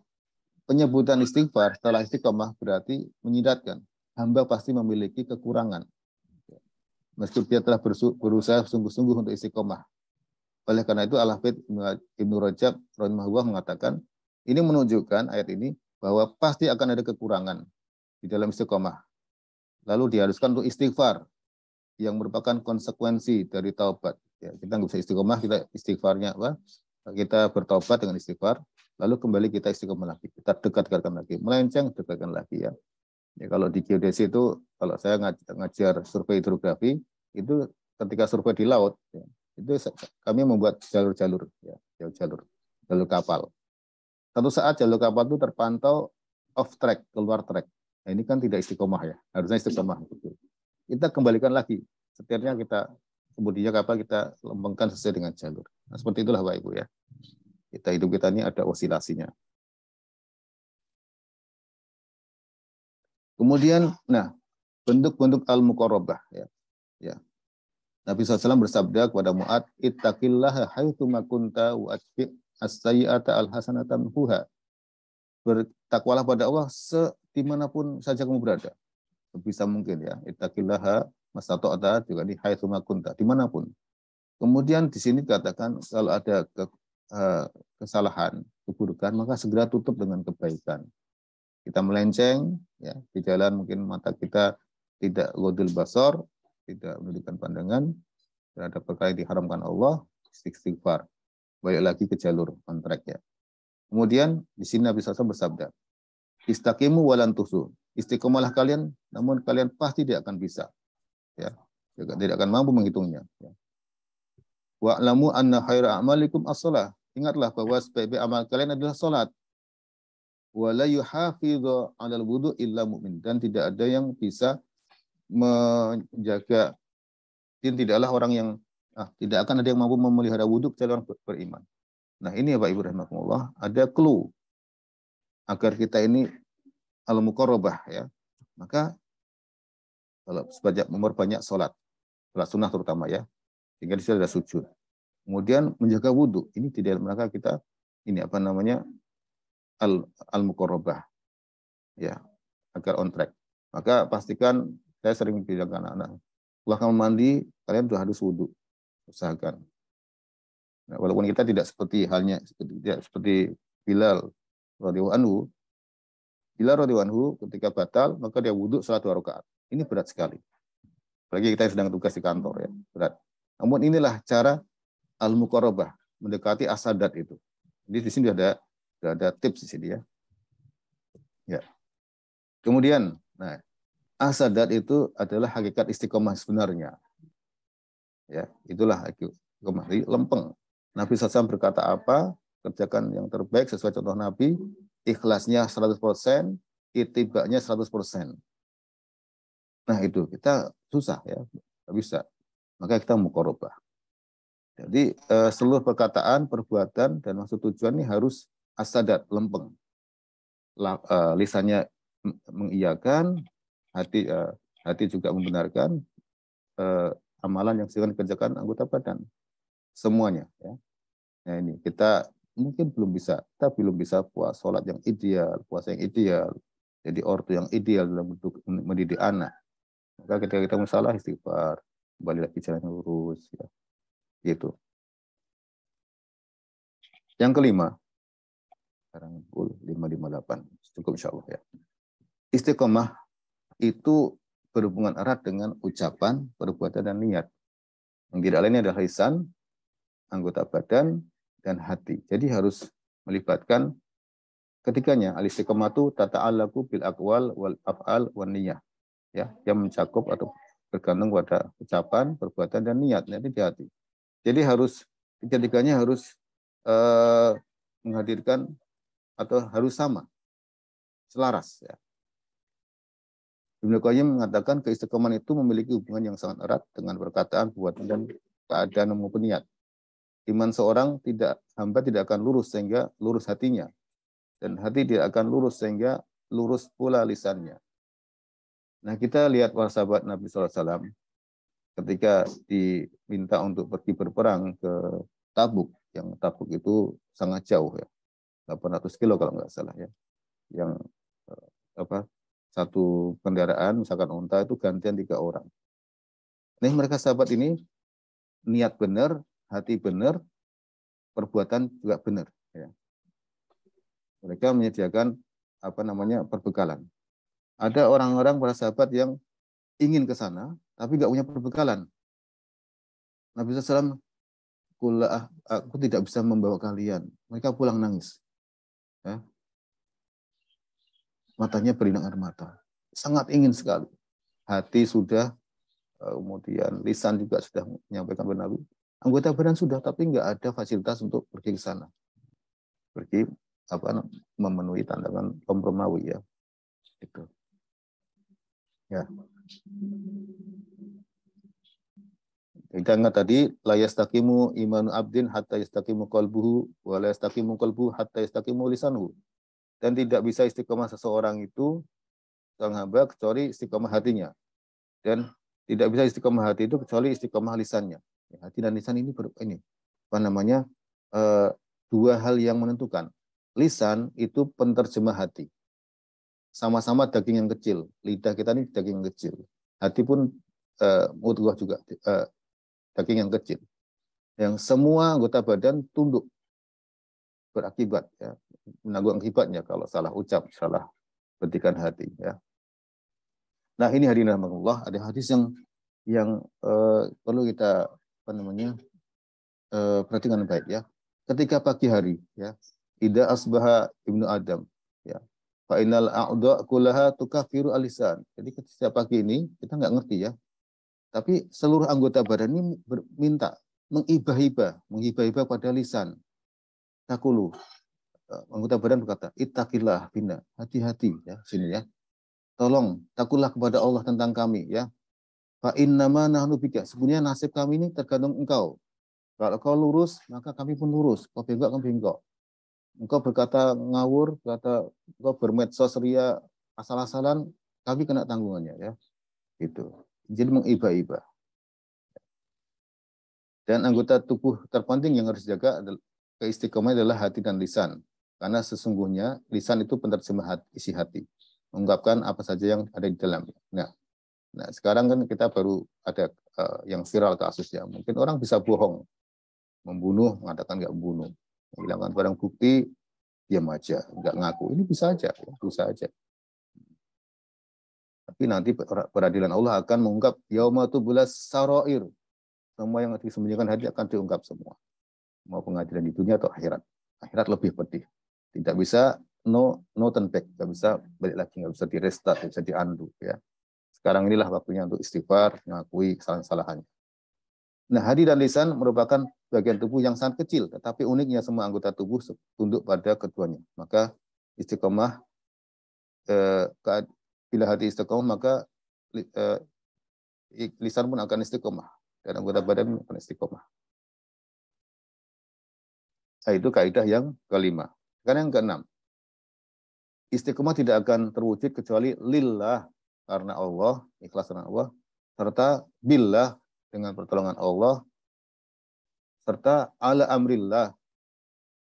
penyebutan istighfar setelah istiqamah berarti menyidatkan hamba pasti memiliki kekurangan. Meskipun dia telah berusaha sungguh-sungguh untuk istiqamah. Oleh karena itu Al-Hafidz Ibnu Rajab rahimahullah mengatakan, ini menunjukkan ayat ini bahwa pasti akan ada kekurangan di dalam istiqamah. Lalu diharuskan untuk istighfar yang merupakan konsekuensi dari taubat. Ya, kita nggak bisa istiqomah, kita istighfarnya apa? Kita bertobat dengan istighfar, lalu kembali kita istiqomah lagi, kita dekatkan lagi, melenceng dekatkan lagi ya. Ya kalau di geodesi itu, kalau saya ngajar survei hidrografi, itu ketika survei di laut, ya, Itu kami membuat jalur-jalur, ya, jalur kapal. Satu saat jalur kapal itu terpantau off track, keluar track. Nah, ini kan tidak istiqomah ya, harusnya istiqomah. Kita kembalikan lagi, setirnya kita, kemudian kapal kita lempengkan sesuai dengan jalur. Nah, seperti itulah Bapak Ibu ya. Hidup kita ini ada osilasinya. Kemudian, nah, bentuk-bentuk al-muqarrabah ya. Nabi SAW bersabda kepada Mu'ad, ittaqillaha haitsu ma kunta wa atbi' as-sayyi'ata al-hasanata tamhuha. Bertakwalah pada Allah dimanapun saja kamu berada. Sebisa mungkin ya. Ittaqillaha mastata'ta juga di haitsu ma kunta, dimanapun. Kemudian di sini dikatakan kalau ada kesalahan, keburukan, maka segera tutup dengan kebaikan. Kita melenceng ya, di jalan mungkin mata kita tidak ghadul basar, tidak menundukkan pandangan terhadap perkara yang diharamkan Allah, istighfar. Balik lagi ke jalur on track ya. Kemudian di sini Nabi SAW bersabda, istaqimu walan tusu. Istiqomalah kalian, namun kalian pasti tidak akan bisa. Ya, tidak akan mampu menghitungnya. Ya. Wa'lamu anna khaira a'malikum as-shalah. Ingatlah bahwa sebaik-baik amal kalian adalah salat. Wa la yuhafidhu 'alal wudu' illa mu'min. Dan tidak ada yang bisa menjaga, tidaklah orang yang tidak akan ada yang mampu memelihara wudhu kecuali orang beriman. Nah ini ya Pak Ibu rahimakumullah, ada clue agar kita ini al-muqarrabah ya. Maka kalau memperbanyak sholat sunnah terutama ya, sehingga di situ ada sujud. Kemudian menjaga wudhu, ini di dalam rangka kita ini apa namanya al-muqarrabah ya, agar on track. Maka pastikan, saya sering bilang ke anak-anak, setelah kamu mandi, kalian sudah harus wudhu. Usahakan. Nah, walaupun kita tidak seperti Bilal radhiyallahu anhu. Bilal radhiyallahu anhu ketika batal, maka dia wudhu salat 2 rakaat. Ini berat sekali. Apalagi kita yang sedang tugas di kantor ya, berat. Namun inilah cara al-muqarrabah, mendekati as-sadat itu. Jadi di sini ada tips di sini ya. Ya. Kemudian, nah, as-sadat itu adalah hakikat istiqomah sebenarnya. Ya, itulah istiqomah, lempeng. Nabi SAW berkata apa? Kerjakan yang terbaik sesuai contoh Nabi, ikhlasnya 100%, itibaknya 100%. Nah, itu kita susah ya, nggak bisa. Maka kita muqarrabah. Jadi seluruh perkataan, perbuatan dan maksud tujuan ini harus as-sadat, lempeng. Lisannya mengiyakan, hati juga membenarkan, amalan yang sedang dikerjakan anggota badan semuanya ya. Nah ini kita mungkin kita belum bisa sholat yang ideal, puasa yang ideal, jadi ortu yang ideal dalam bentuk mendidik anak. Maka ketika kita masalah istighfar, kembali lagi jalan yang lurus ya. Gitu. Yang kelima, sekarang 558 cukup insyaallah ya. Istiqomah itu berhubungan erat dengan ucapan, perbuatan, dan niat. Yang tidak lainnya adalah lisan, anggota badan, dan hati. Jadi harus melibatkan ketiganya. Al-istiqomatu tata'allaqu bil aqwal wal af'al wan niyah. Ya, yang mencakup atau bergantung pada ucapan, perbuatan, dan niat. Nanti di hati. Jadi harus ketiganya harus menghadirkan atau harus sama, selaras ya. Ibnu Qayyim mengatakan keistiqomahan itu memiliki hubungan yang sangat erat dengan perkataan, perbuatan, dan keadaan maupun niat. Iman seorang hamba tidak akan lurus sehingga lurus hatinya, dan hati tidak akan lurus sehingga lurus pula lisannya. Nah kita lihat para sahabat Nabi SAW ketika diminta untuk pergi berperang ke Tabuk, yang Tabuk itu sangat jauh ya, 800 kilo kalau nggak salah ya, yang satu kendaraan, misalkan unta itu gantian 3 orang. Nah, mereka sahabat ini niat benar, hati benar, perbuatan juga benar. Ya. Mereka menyediakan perbekalan. Ada orang-orang para sahabat yang ingin ke sana, tapi nggak punya perbekalan. Nabi SAW, aku tidak bisa membawa kalian. Mereka pulang nangis. Ya. Matanya berlinang air mata. Sangat ingin sekali. Hati sudah, kemudian lisan juga sudah menyampaikan kepada Nabi. Anggota badan sudah, tapi nggak ada fasilitas untuk pergi ke sana. Pergi memenuhi tantangan kompromawi ya. Itu. Ya. Kita ingat tadi la yastaqimu imanu abdin hatta yastaqimu qalbuhu wa la yastaqimu qalbuhu hatta yastaqimu lisanuhu. Dan tidak bisa istiqomah seseorang itu seorang hamba kecuali istiqomah hatinya. Dan tidak bisa istiqomah hati itu kecuali istiqomah lisannya. Hati dan lisan ini dua hal yang menentukan. Lisan itu penterjemah hati. Sama-sama daging yang kecil. Lidah kita ini daging yang kecil. Hati pun mudghah juga daging yang kecil. Yang semua anggota badan tunduk berakibat ya, menanggung akibatnya kalau salah ucap, salah petikan hati ya. Nah, ini hadirin rahimakumullah, ada hadis yang perlu kita perhatikan baik ya. Ketika pagi hari ya, idza asbaha ibnu Adam ya. Fa innal a'dha kullaha tukaffiru al-lisan. Jadi ketika pagi ini kita nggak ngerti ya. Tapi seluruh anggota badan ini minta menghibah-hibah pada lisan. Takulu. Anggota badan berkata, ittaqillah bina, hati-hati ya, sini ya. Tolong takullah kepada Allah tentang kami ya. Fa innama nahnu bika. Sebenarnya nasib kami ini tergantung engkau. Kalau kau lurus, maka kami pun lurus. Kau bengkok, kami bengkok. Engkau berkata ngawur, engkau bermedsos ria, asal-asalan, kami kena tanggungannya ya. Gitu. Jadi mengibah-ibah. Dan anggota tubuh terpenting yang harus dijaga adalah keistiqomahan adalah hati dan lisan. Karena sesungguhnya lisan itu penerjemah isi hati. Mengungkapkan apa saja yang ada di dalamnya. Nah, sekarang kan kita baru ada yang viral kasusnya. Mungkin orang bisa bohong, membunuh, mengatakan nggak membunuh, menghilangkan barang bukti, diam aja, nggak ngaku. Ini bisa aja, bisa aja. Tapi nanti peradilan Allah akan mengungkap yaumatublas sarair. Semua yang disembunyikan hati akan diungkap semua. Mau pengadilan di dunia atau akhirat. Akhirat lebih pedih. Tidak bisa no turn back, nggak bisa balik lagi, nggak bisa di restart, nggak bisa di undo ya. Sekarang inilah waktunya untuk istighfar, mengakui kesalahan-kesalahannya. Nah, hati dan lisan merupakan bagian tubuh yang sangat kecil, tetapi uniknya semua anggota tubuh tunduk pada keduanya. Maka istiqomah, bila hati istiqomah, maka lisan pun akan istiqomah, dan anggota badan pun akan istiqomah. Nah, itu kaidah yang kelima. Sekarang yang keenam. Istiqomah tidak akan terwujud kecuali lillah, karena Allah, ikhlas karena Allah, serta billah, dengan pertolongan Allah, serta ala amrillah,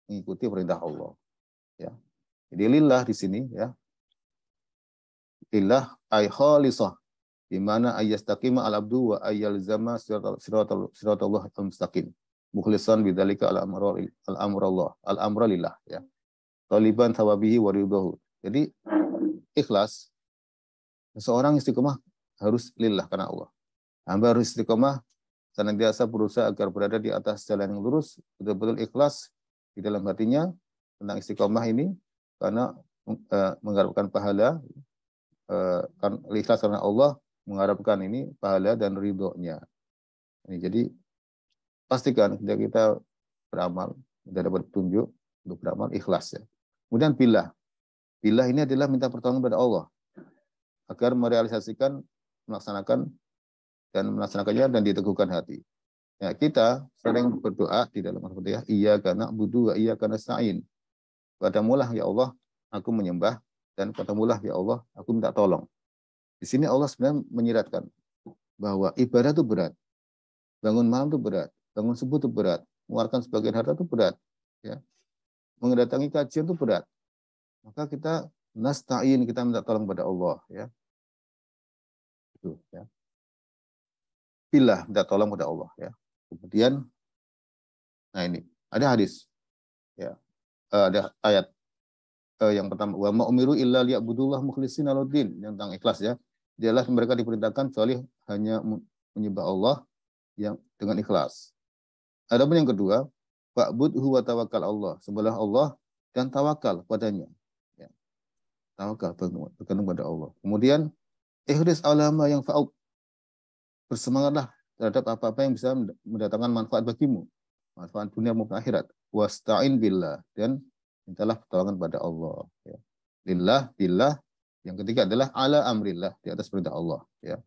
mengikuti perintah Allah. Ya. Jadi lillah di sini ya. Lillah ay khalisah, di mana ayyastaqima al-abdu wa ayyalzama siratallah al-mustaqim. Mukhlisan bidzalika al-amra lillah ya. Taliban thawabihi wa ridhahu. Jadi ikhlas, seseorang istiqomah harus lillah karena Allah. Hamba harus istiqomah senantiasa berusaha agar berada di atas jalan yang lurus, betul-betul ikhlas di dalam hatinya tentang istiqomah ini, karena mengharapkan pahala, ikhlas karena Allah, mengharapkan ini pahala dan ridhonya. Jadi pastikan ketika kita beramal, kita dapat petunjuk untuk beramal, ikhlas ya. Kemudian billah. Billah ini adalah minta pertolongan pada Allah agar merealisasikan, melaksanakannya dan diteguhkan hati. Ya, kita sering berdoa di dalam Al-Fatihah, iyyaka na'budu wa iyyaka nasta'in. Padamulah ya Allah aku menyembah, dan padamulah ya Allah aku minta tolong. Di sini Allah sebenarnya menyiratkan bahwa ibadah itu berat. Bangun malam itu berat, bangun subuh itu berat, mengeluarkan sebagian harta itu berat, ya. Mendatangi kajian itu berat. Maka kita nasta'in, kita minta tolong pada Allah, ya. Itu, ya. Billah, minta tolong pada Allah, ya. Kemudian, nah ini ada hadis, ya, ada ayat yang pertama, wa ma'umiru illa liya'budullah mukhlishina lahuddin, tentang ikhlas ya. Dialah mereka diperintahkan kecuali hanya menyembah Allah yang dengan ikhlas. Adapun yang kedua, fa'budhu wa tawakkal Allah, sembahlah Allah dan tawakal padanya. Ya. Tawakal, bergantung pada Allah. Kemudian ihris alama yang fa'ub, bersemangatlah terhadap apa-apa yang bisa mendatangkan manfaat bagimu, manfaat dunia maupun akhirat. Wasta'in billah, dan mintalah pertolongan pada Allah. Ya. Lillah, billah. Yang ketiga adalah ala amrillah, di atas perintah Allah. Ya.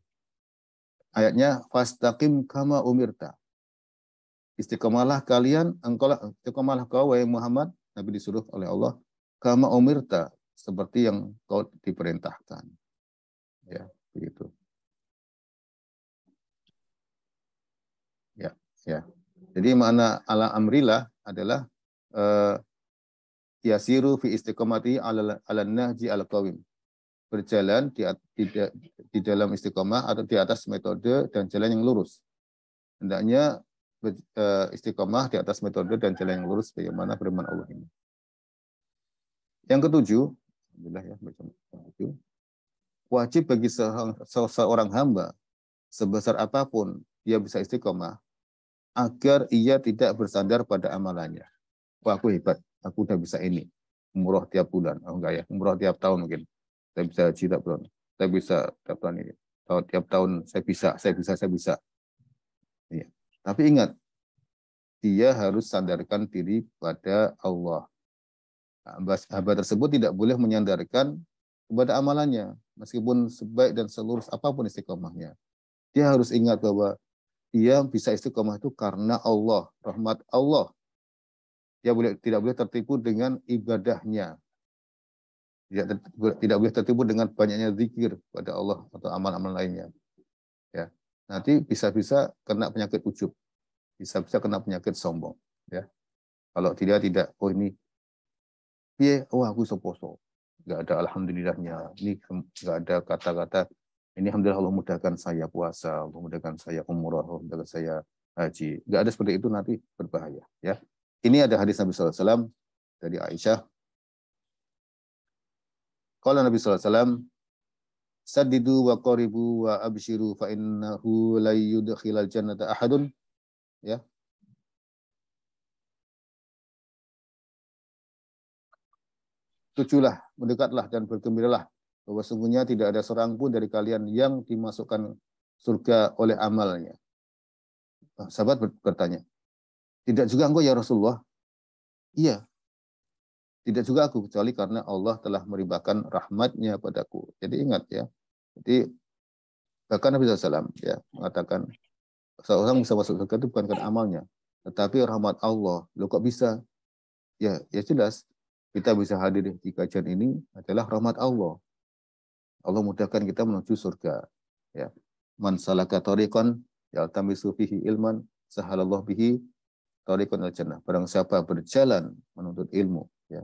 Ayatnya fastaqim kama umirta. Istiqomalah kalian, istiqomalah kau wahai Muhammad, Nabi disuruh oleh Allah, kama umirta, seperti yang kau diperintahkan. Ya, begitu. Ya, ya. Jadi makna ala amrillah adalah yasiru fi istiqomati ala nahji al qawim. Berjalan di dalam istiqomah atau di atas metode dan jalan yang lurus. Hendaknya istiqomah di atas metode dan jalan yang lurus bagaimana firman Allah ini. Yang ketujuh, alhamdulillah ya, wajib bagi seorang hamba sebesar apapun dia bisa istiqomah agar ia tidak bersandar pada amalannya. Wah, aku hebat, aku udah bisa ini. Umroh tiap bulan, oh enggak ya, umroh tiap tahun mungkin. Saya bisa haji tiap bulan, saya bisa tiap tahun ini. Tiap tahun saya bisa. Ya. Tapi ingat, dia harus sandarkan diri pada Allah. Hamba tersebut tidak boleh menyandarkan kepada amalannya, meskipun sebaik dan selurus apapun istiqomahnya. Dia harus ingat bahwa dia bisa istiqomah itu karena Allah, rahmat Allah. Dia tidak boleh tertipu dengan ibadahnya. Tidak boleh tertipu dengan banyaknya zikir pada Allah atau amal-amal lainnya. Ya. Nanti bisa-bisa kena penyakit ujub. Bisa-bisa kena penyakit sombong. Ya. Kalau tidak, oh ini, aku soposo. Nggak ada alhamdulillahnya. Ini nggak ada kata-kata, ini alhamdulillah Allah mudahkan saya puasa, Allah mudahkan saya umrah, Allah mudahkan saya haji. Nggak ada seperti itu, nanti berbahaya. Ya. Ini ada hadis Nabi SAW dari Aisyah. Qala Nabi SAW, saddidu wa qaribu wa abshiru fa innahu la yudkhilal jannata ahadun. Ya. Tujulah, mendekatlah dan bergembiralah bahwa sungguhnya tidak ada seorang pun dari kalian yang dimasukkan surga oleh amalnya. Sahabat bertanya, tidak juga engkau ya Rasulullah? Iya. Tidak juga aku, kecuali karena Allah telah meribakan rahmatnya padaku. Jadi ingat ya. Jadi bahkan Nabi SAW ya, mengatakan seorang bisa masuk surga itu bukan karena amalnya, tetapi rahmat Allah. Loh kok bisa? Ya jelas. Kita bisa hadir di kajian ini adalah rahmat Allah. Allah mudahkan kita menuju surga. Ya. Man salaka tariqan yaltamisu fihi ilman sahalallahu bihi tariqan al-jannah. Barang siapa berjalan menuntut ilmu, ya.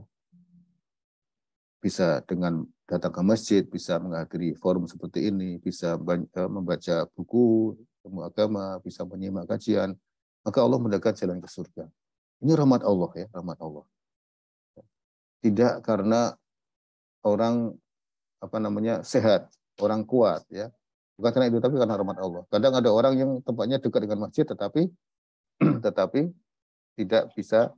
Bisa dengan datang ke masjid, bisa menghadiri forum seperti ini, bisa membaca buku ilmu agama, bisa menyimak kajian, maka Allah mudahkan jalan ke surga. Ini rahmat Allah ya, rahmat Allah. Tidak karena orang sehat, orang kuat ya. Bukan karena itu, tapi karena rahmat Allah. Kadang ada orang yang tempatnya dekat dengan masjid tetapi tidak bisa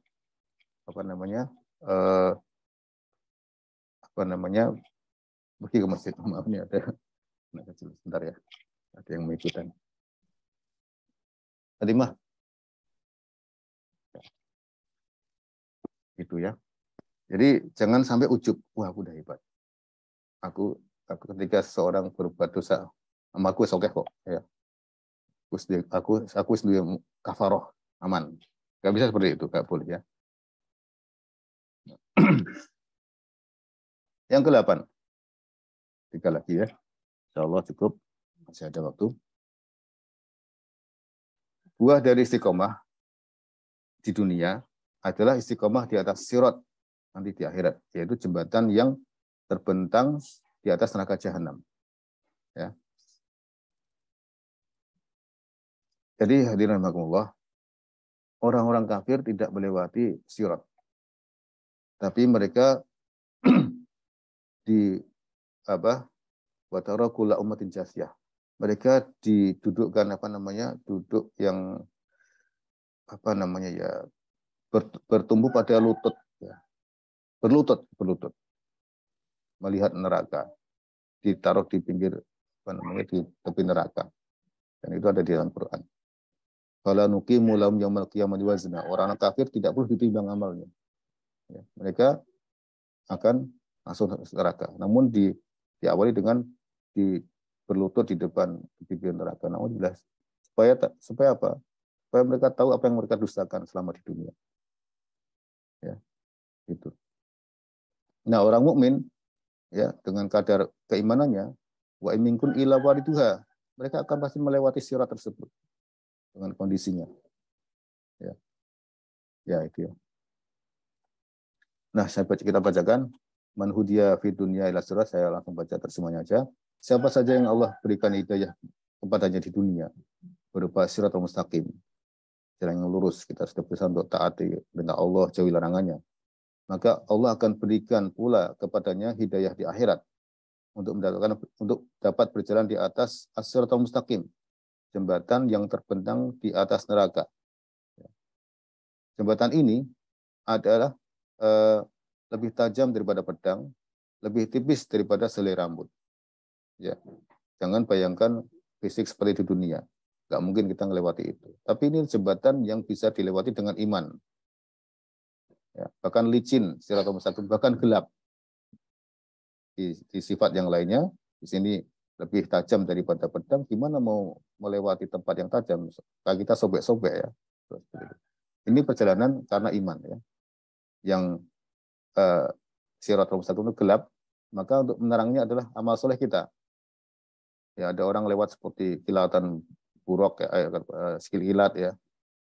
pergi ke masjid. Maaf nih ada anak kecil, sebentar ya. Ada yang mau ikutan. Tadi mah gitu ya. Jadi jangan sampai ujub, wah aku udah hebat. Aku ketika seseorang berbuat dosa, sama aku oke kok, ya. Aku sendiri kafaroh, aman. Gak bisa seperti itu, gak boleh ya. Yang ke-8. 3 lagi ya. Insyaallah cukup, masih ada waktu. Buah dari istiqomah di dunia adalah istiqomah di atas sirat nanti di akhirat, yaitu jembatan yang terbentang di atas neraka jahanam. Ya. Jadi hadirin rahimakumullah, orang-orang kafir tidak melewati sirat. Tapi mereka watarakula ummatin jasiyah. Mereka didudukkan duduk yang bertumbuh pada lutut ya. Berlutut melihat neraka, ditaruh di pinggir di tepi neraka. Dan itu ada di dalam Quran. Fala nuqimu lahum yaumal qiyamati wazna. Orang kafir tidak perlu ditimbang amalnya. Ya, mereka akan masuk neraka. Namun diawali dengan berlutut di depan bibir neraka. Namun jelas supaya apa? Supaya mereka tahu apa yang mereka dustakan selama di dunia. Ya, itu. Nah, orang mukmin ya dengan kadar keimanannya wa iminkun ila wariduha, mereka akan pasti melewati sirat tersebut dengan kondisinya. Ya. Ya, itu ya. Nah, kita bacakan man hudiya fi dunya ila sirat, saya langsung baca terjemahnya aja. Siapa saja yang Allah berikan hidayah kepadanya di dunia berupa siratal mustaqim, jalan yang lurus, kita sudah berusaha untuk taati perintah Allah, jauhi larangannya, maka Allah akan berikan pula kepadanya hidayah di akhirat untuk dapat berjalan di atas as-siratal mustaqim, jembatan yang terbentang di atas neraka. Jembatan ini adalah lebih tajam daripada pedang, lebih tipis daripada selai rambut. Ya, jangan bayangkan fisik seperti di dunia, nggak mungkin kita melewati itu. Tapi ini jembatan yang bisa dilewati dengan iman. Ya, bahkan licin, siratal mustaqim, bahkan gelap. Di sifat yang lainnya, di sini lebih tajam daripada pedang. Gimana mau melewati tempat yang tajam? Kalau kita sobek-sobek ya. Ini perjalanan karena iman ya. Yang siratal mustaqim itu gelap, maka untuk menerangnya adalah amal soleh kita. Ya, ada orang lewat seperti kilatan buruk ya, skill kilat ya.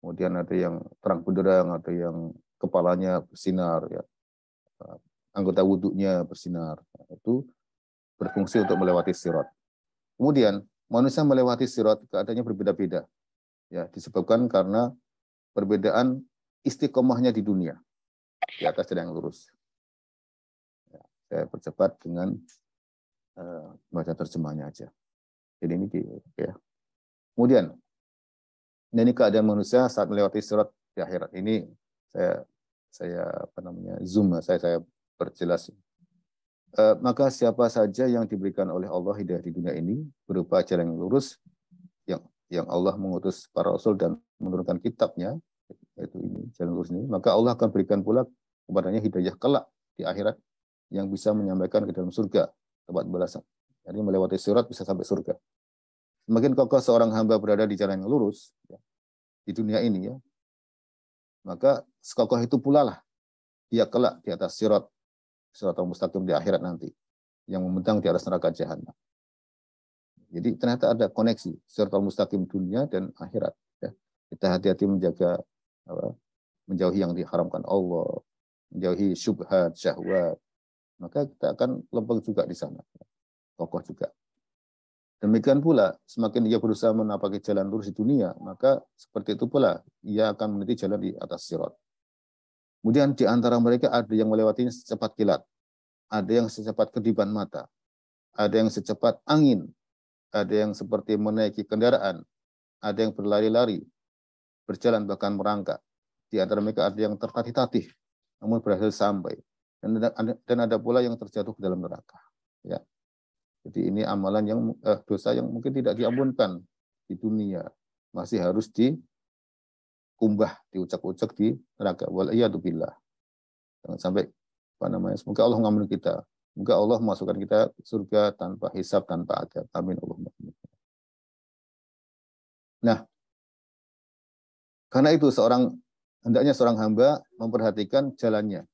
Kemudian ada yang terang benderang, ada yang kepalanya bersinar ya. Anggota wudhunya bersinar. Itu berfungsi untuk melewati sirat. Kemudian manusia melewati sirat keadaannya berbeda-beda. Ya, disebabkan karena perbedaan istiqomahnya di dunia. Di atas jalan yang lurus. Ya, saya percepat dengan baca terjemahnya aja. Jadi ini ya. Kemudian ini keadaan manusia saat melewati sirat di akhirat. Ini saya zoom, saya perjelas. Maka siapa saja yang diberikan oleh Allah hidayah di dunia ini berupa jalan yang lurus, yang Allah mengutus para rasul dan menurunkan kitabnya, yaitu ini jalan lurus ini, maka Allah akan berikan pula kepadanya hidayah kelak di akhirat yang bisa menyampaikan ke dalam surga, tempat balasan. Jadi melewati sirat bisa sampai surga. Semakin kokoh seorang hamba berada di jalan yang lurus ya, di dunia ini ya, maka sekokoh itu pula lah dia kelak di atas siratal mustaqim di akhirat nanti yang membentang di atas neraka jahanam. Jadi ternyata ada koneksi siratal mustaqim dunia dan akhirat ya. Kita hati-hati menjaga menjauhi yang diharamkan Allah, menjauhi syubhat, syahwat, maka kita akan lempeng juga di sana. Kokoh juga. Demikian pula, semakin ia berusaha menapaki jalan lurus di dunia, maka seperti itu pula ia akan meniti jalan di atas sirat. Kemudian di antara mereka ada yang melewatinya secepat kilat, ada yang secepat kedipan mata, ada yang secepat angin, ada yang seperti menaiki kendaraan, ada yang berlari-lari, berjalan bahkan merangkak. Di antara mereka ada yang tertatih-tatih, namun berhasil sampai. Dan ada pula yang terjatuh ke dalam neraka. Ya. Jadi ini amalan yang dosa yang mungkin tidak diampunkan di dunia, masih harus dikumbah, diucak-ucak di neraka. Waliyadzubillah. Jangan sampai semoga Allah mengampuni kita. Semoga Allah memasukkan kita ke surga tanpa hisab, tanpa adab. Amin. Nah, karena itu hendaknya seorang hamba memperhatikan jalannya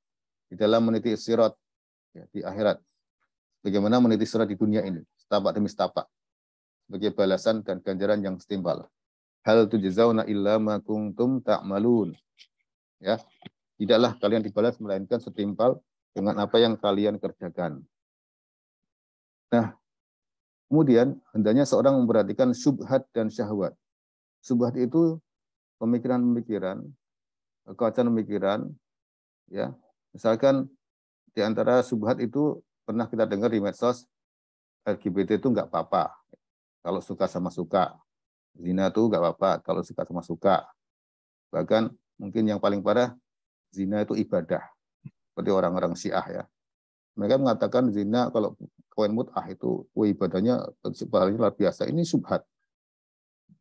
di dalam meniti sirat ya, di akhirat. Bagaimana meniti sirat di dunia ini, setapak demi setapak, sebagai balasan dan ganjaran yang setimpal. Hal tujzauna illa ma kuntum ta'malun. Ya, tidaklah kalian dibalas melainkan setimpal dengan apa yang kalian kerjakan. Nah, kemudian hendaknya seorang memperhatikan syubhat dan syahwat. Syubhat itu pemikiran-pemikiran, kekacauan pemikiran, ya. Misalkan di antara syubhat itu pernah kita dengar di medsos, LGBT itu nggak apa-apa kalau suka sama suka. Zina itu nggak apa-apa kalau suka sama suka. Bahkan mungkin yang paling parah, zina itu ibadah. Seperti orang-orang Syiah ya. Mereka mengatakan zina kalau kawin mut'ah itu ibadahnya pahalanya luar biasa. Ini syubhat.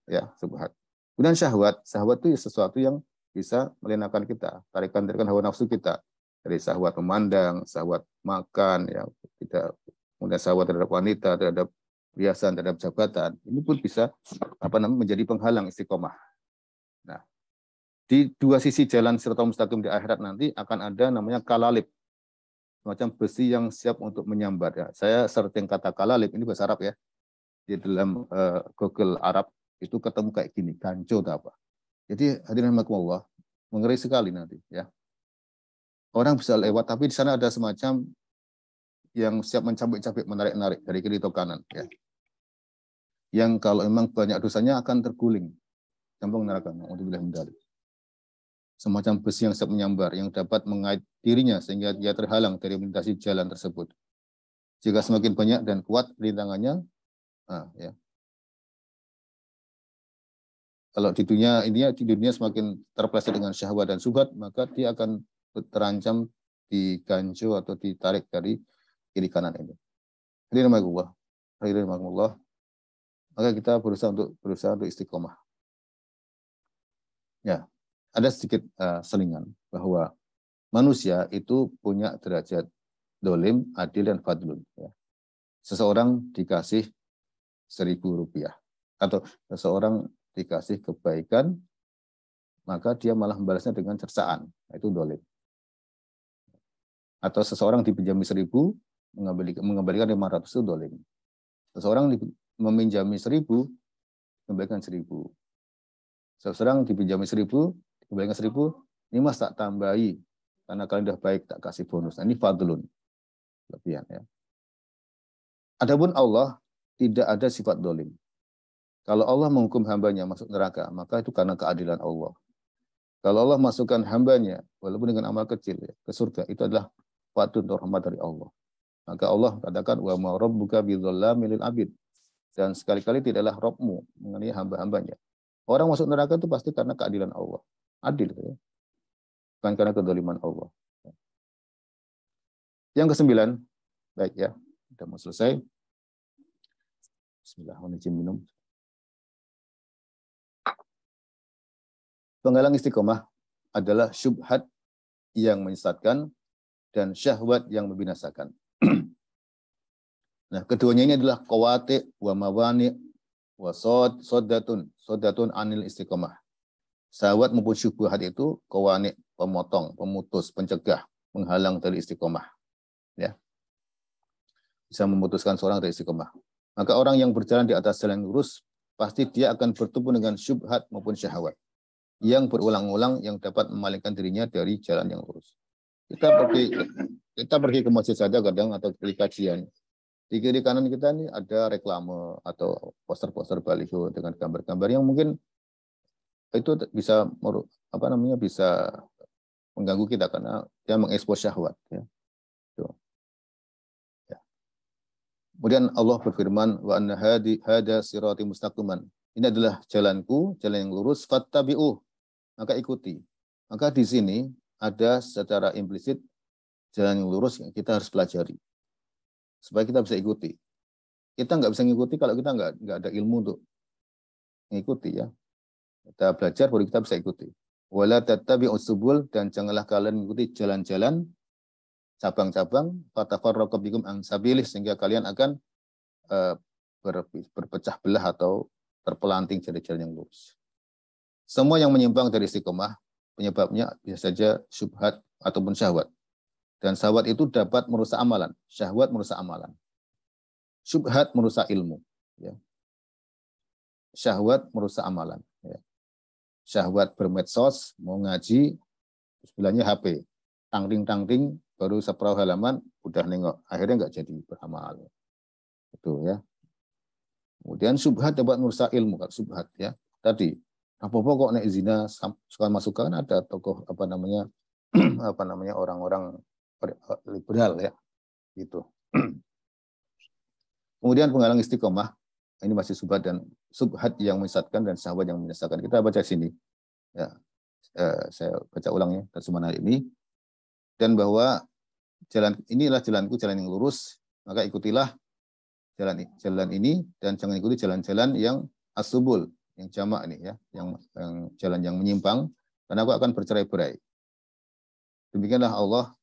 Ya, syubhat. Kemudian syahwat itu sesuatu yang bisa melenakan kita, tarikan hawa nafsu kita dari syahwat memandang, syahwat makan, ya kita kemudian syahwat terhadap wanita, terhadap riasan, terhadap jabatan. Ini pun bisa menjadi penghalang istiqomah. Nah, di dua sisi jalan siratal mustaqim di akhirat nanti akan ada namanya kalalib, semacam besi yang siap untuk menyambar. Ya. Saya searching kata kalalib, ini bahasa Arab ya, di dalam Google Arab itu ketemu kayak gini, ganco atau apa. Jadi hadirin rahimakumullah, mengeri sekali nanti ya. Orang bisa lewat, tapi di sana ada semacam yang siap mencabik-cabik, menarik-narik dari kiri atau kanan ya. Yang kalau memang banyak dosanya akan terguling, cambang neraka. Untuk bilang medali. Semacam besi yang siap menyambar, yang dapat mengait dirinya sehingga dia terhalang dari melintasi jalan tersebut. Jika semakin banyak dan kuat rintangannya, ya. Kalau di dunia semakin terpleset dengan syahwat dan subhat, maka dia akan terancam diganjo atau ditarik dari kiri kanan ini. Hadirin rahimakumullah. Maka kita berusaha untuk istiqomah. Ya, ada sedikit selingan bahwa manusia itu punya derajat dolim, adil, dan fadlun. Ya. Seseorang dikasih Rp1.000 atau seseorang dikasih kebaikan, maka dia malah membalasnya dengan cercaan, itu dolim. Atau seseorang dipinjami 1.000, mengembalikan 500 itu dolim. Seseorang meminjami 1.000, mengembalikan 1.000. Seseorang dipinjami 1.000, dikembalikan 1.000, ini mas tak tambahi, karena kalian sudah baik, tak kasih bonus. Nah, ini fadlun. Lebihan ya. Adapun Allah tidak ada sifat dolim. Kalau Allah menghukum hambanya masuk neraka, maka itu karena keadilan Allah. Kalau Allah masukkan hambanya, walaupun dengan amal kecil, ya, ke surga, itu adalah fadlun atau rahmat dari Allah. Maka Allah katakan, wa ma rabbuka bidzallamil lil abid. Dan sekali-kali tidaklah Rabbmu mengenai hamba-hambanya. Orang masuk neraka itu pasti karena keadilan Allah. Adil. Ya. Bukan karena kedoliman Allah. Yang ke-9, baik ya, sudah mau selesai. Bismillahirrahmanirrahim, minum. Penghalang istiqomah adalah syubhat yang menyesatkan dan syahwat yang membinasakan. Nah, keduanya ini adalah qawati wa mawani wa soddatun anil istiqomah. Syahwat maupun syubhat itu qawani, pemotong, pemutus, pencegah, menghalang dari istiqomah. Ya. Bisa memutuskan seorang dari istiqomah. Maka orang yang berjalan di atas jalan lurus pasti dia akan bertemu dengan syubhat maupun syahwat yang berulang-ulang yang dapat memalingkan dirinya dari jalan yang lurus. Kita pergi ke masjid saja kadang atau beli kajian. Di kiri kanan kita ini ada reklame atau poster-poster baliho dengan gambar-gambar yang mungkin itu bisa bisa mengganggu kita karena dia mengekspos syahwat. Ya. Ya. Kemudian Allah berfirman, wa anna hada sirati mustaqiman. Ini adalah jalanku, jalan yang lurus, fattabi'uh. Maka ikuti. Maka di sini ada secara implisit jalan yang lurus yang kita harus pelajari supaya kita bisa ikuti. Kita nggak bisa ngikuti kalau kita nggak ada ilmu untuk mengikuti ya. Kita belajar baru kita bisa ikuti. Wala tattabi'us subul, dan janganlah kalian mengikuti jalan-jalan cabang-cabang fatafarraqu bikum an sabilih, sehingga kalian akan berpecah belah atau terpelanting dari jalan yang lurus. Semua yang menyimpang dari istiqomah, penyebabnya bisa saja syubhat ataupun syahwat. Dan syahwat itu dapat merusak amalan. Syahwat merusak amalan. Syubhat merusak ilmu. Ya. Syahwat merusak amalan. Ya. Syahwat bermedsos, mau ngaji, sebelahnya HP. Tangting-tangting, baru separuh halaman, udah nengok. Akhirnya nggak jadi beramal. Itu ya. Kemudian syubhat dapat merusak ilmu. Syubhat ya. Tadi. Apa-apa kok nek zina suka masuk kan ada tokoh orang-orang liberal ya gitu. Kemudian penghalang istiqomah ini masih subhat yang menyesatkan dan syahwat yang menyesatkan. Kita baca sini ya, saya baca ulang ya terjemahan ini, dan bahwa inilah jalanku, jalan yang lurus, maka ikutilah jalan ini dan jangan ikuti jalan-jalan yang as-subul, yang jamak nih ya, yang jalan yang menyimpang, karena aku akan bercerai-berai. Demikianlah Allah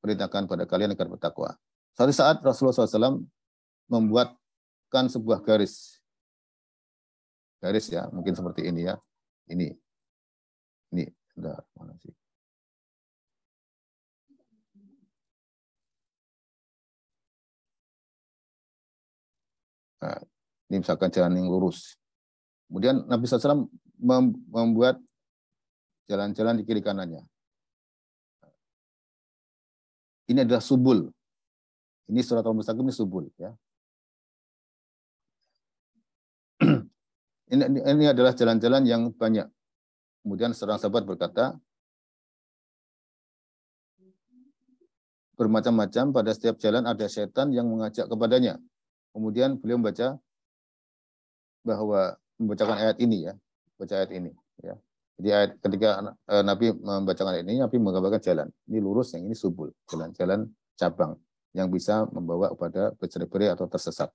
perintahkan pada kalian agar bertakwa. Suatu saat Rasulullah SAW membuatkan sebuah garis ya, mungkin seperti ini ya, ini, bentar, mana sih? Nah, ini misalkan jalan yang lurus. Kemudian Nabi SAW membuat jalan-jalan di kiri kanannya. Ini adalah subul. Ini Shiratal Mustaqim, ini subul. Ya. Ini adalah jalan-jalan yang banyak. Kemudian seorang sahabat berkata, bermacam-macam pada setiap jalan ada setan yang mengajak kepadanya. Kemudian beliau membacakan ayat ini ya, baca ayat ini ya. Jadi ketika Nabi membacakan ayat ini, Nabi menggambarkan jalan. Ini lurus, yang ini subul, jalan-jalan cabang yang bisa membawa kepada bercerai-berai atau tersesat.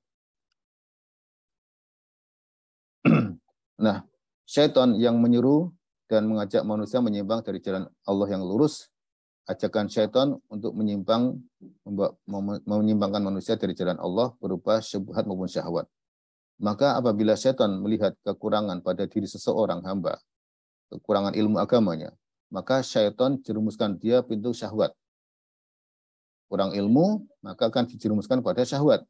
Nah, syaitan yang menyuruh dan mengajak manusia menyimpang dari jalan Allah yang lurus, ajakan syaitan untuk menyimpangkan manusia dari jalan Allah berupa syubhat maupun syahwat. Maka apabila syaitan melihat kekurangan pada diri seseorang hamba, kekurangan ilmu agamanya, maka syaitan jerumuskan dia pintu syahwat. Kurang ilmu, maka akan dijerumuskan pada syahwat.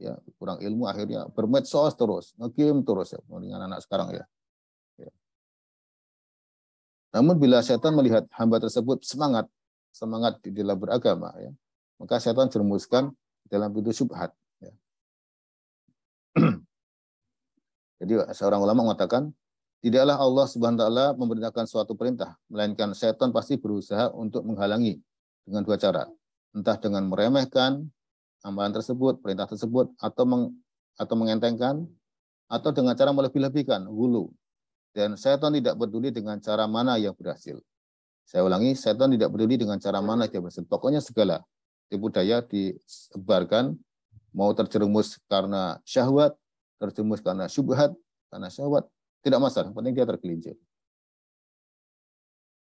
Ya, kurang ilmu akhirnya bermedsos terus, nge-game terus ya, dengan anak sekarang ya. Namun bila syaitan melihat hamba tersebut semangat di dalam beragama, ya, maka syaitan jerumuskan dalam pintu syubhat. Ya. Jadi seorang ulama mengatakan, tidaklah Allah Subhanahu wa taala memerintahkan suatu perintah, melainkan syaitan pasti berusaha untuk menghalangi dengan dua cara, entah dengan meremehkan amalan tersebut, perintah tersebut, atau mengentengkan, atau dengan cara melebih-lebihkan, hulu. Dan syaitan tidak peduli dengan cara mana yang berhasil. Saya ulangi, syaitan tidak peduli dengan cara mana yang berhasil. Pokoknya segala tipu daya disebarkan, mau terjerumus karena syahwat, terjerumus karena syubhat, karena syahwat, tidak masalah, yang penting dia tergelincir.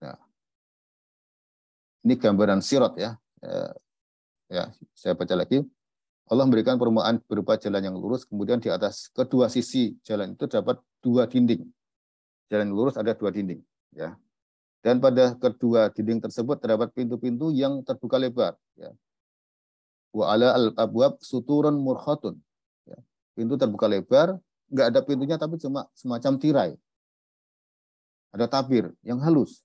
Nah, ini gambaran sirat ya. Ya, saya baca lagi. Allah memberikan perumpamaan berupa jalan yang lurus, kemudian di atas kedua sisi jalan itu terdapat dua dinding. Jalan lurus ada dua dinding, ya. Dan pada kedua dinding tersebut terdapat pintu-pintu yang terbuka lebar, ya. Wa ala al-abwab suturun murkhatun. Ya. Pintu terbuka lebar, nggak ada pintunya tapi cuma semacam tirai. Ada tabir yang halus.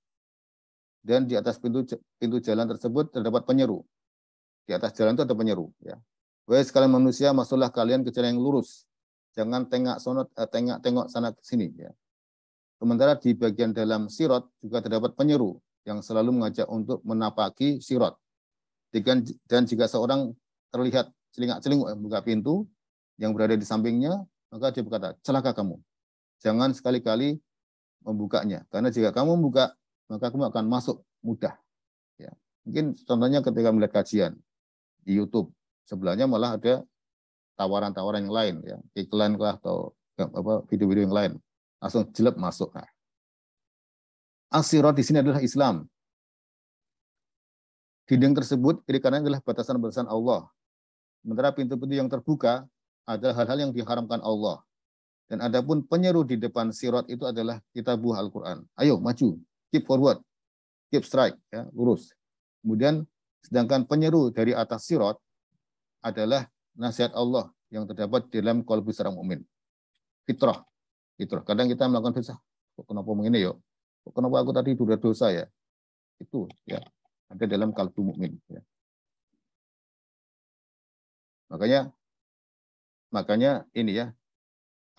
Dan di atas pintu jalan tersebut terdapat penyeru. Di atas jalan itu ada penyeru. Ya. Wahai sekalian manusia, masuklah kalian ke jalan yang lurus. Jangan tengok sana ke sini. Ya. Sementara di bagian dalam sirat juga terdapat penyeru yang selalu mengajak untuk menapaki sirat. Dan jika seorang terlihat celingak-celinguk membuka pintu yang berada di sampingnya, maka dia berkata, celaka kamu. Jangan sekali-kali membukanya. Karena jika kamu membuka, maka kamu akan masuk mudah. Ya. Mungkin contohnya ketika melihat kajian di YouTube, sebelahnya malah ada tawaran-tawaran yang lain, ya, iklan lah atau video-video yang lain, langsung jelek masuk. Nah. As-sirat di sini adalah Islam. Dinding tersebut kiri kanan adalah batasan-batasan Allah. Sementara pintu-pintu yang terbuka adalah hal-hal yang diharamkan Allah. Dan adapun penyeru di depan sirat itu adalah kitabul Al-Quran. Ayo maju, keep forward, keep strike, ya, lurus. Kemudian sedangkan penyeru dari atas sirat adalah nasihat Allah yang terdapat di dalam qalbu seorang mukmin. Fitrah. Kadang kita melakukan dosa. Kok kenapa begini yo? Kok kenapa aku tadi sudah dosa ya? Itu ya ada dalam qalbu mukmin. Ya. Makanya ini ya,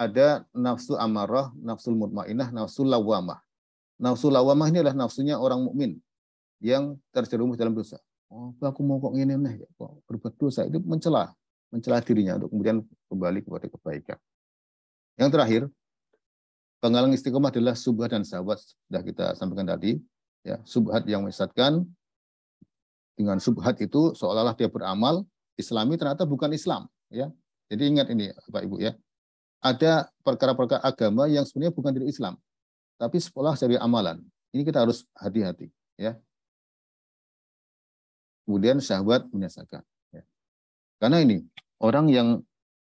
ada nafsu amarah, nafsul mutmainah, nafsul lawamah. Nafsul lawamah ini adalah nafsunya orang mukmin yang terjerumus dalam dosa. Oh, aku mau kok ngene nih, kok berbuat dosa, itu mencela dirinya untuk kemudian kembali kepada kebaikan. Yang terakhir, penghalang istiqomah adalah subhat dan syahwat, sudah kita sampaikan tadi, ya, subhat yang menyesatkan. Dengan subhat itu seolah-olah dia beramal Islami, ternyata bukan Islam, ya. Jadi ingat ini Bapak Ibu ya. ada perkara-perkara agama yang sebenarnya bukan dari Islam, tapi sekolah dari amalan. Ini kita harus hati-hati, ya. Kemudian syahwat menyaksikan. Ya. Karena ini orang yang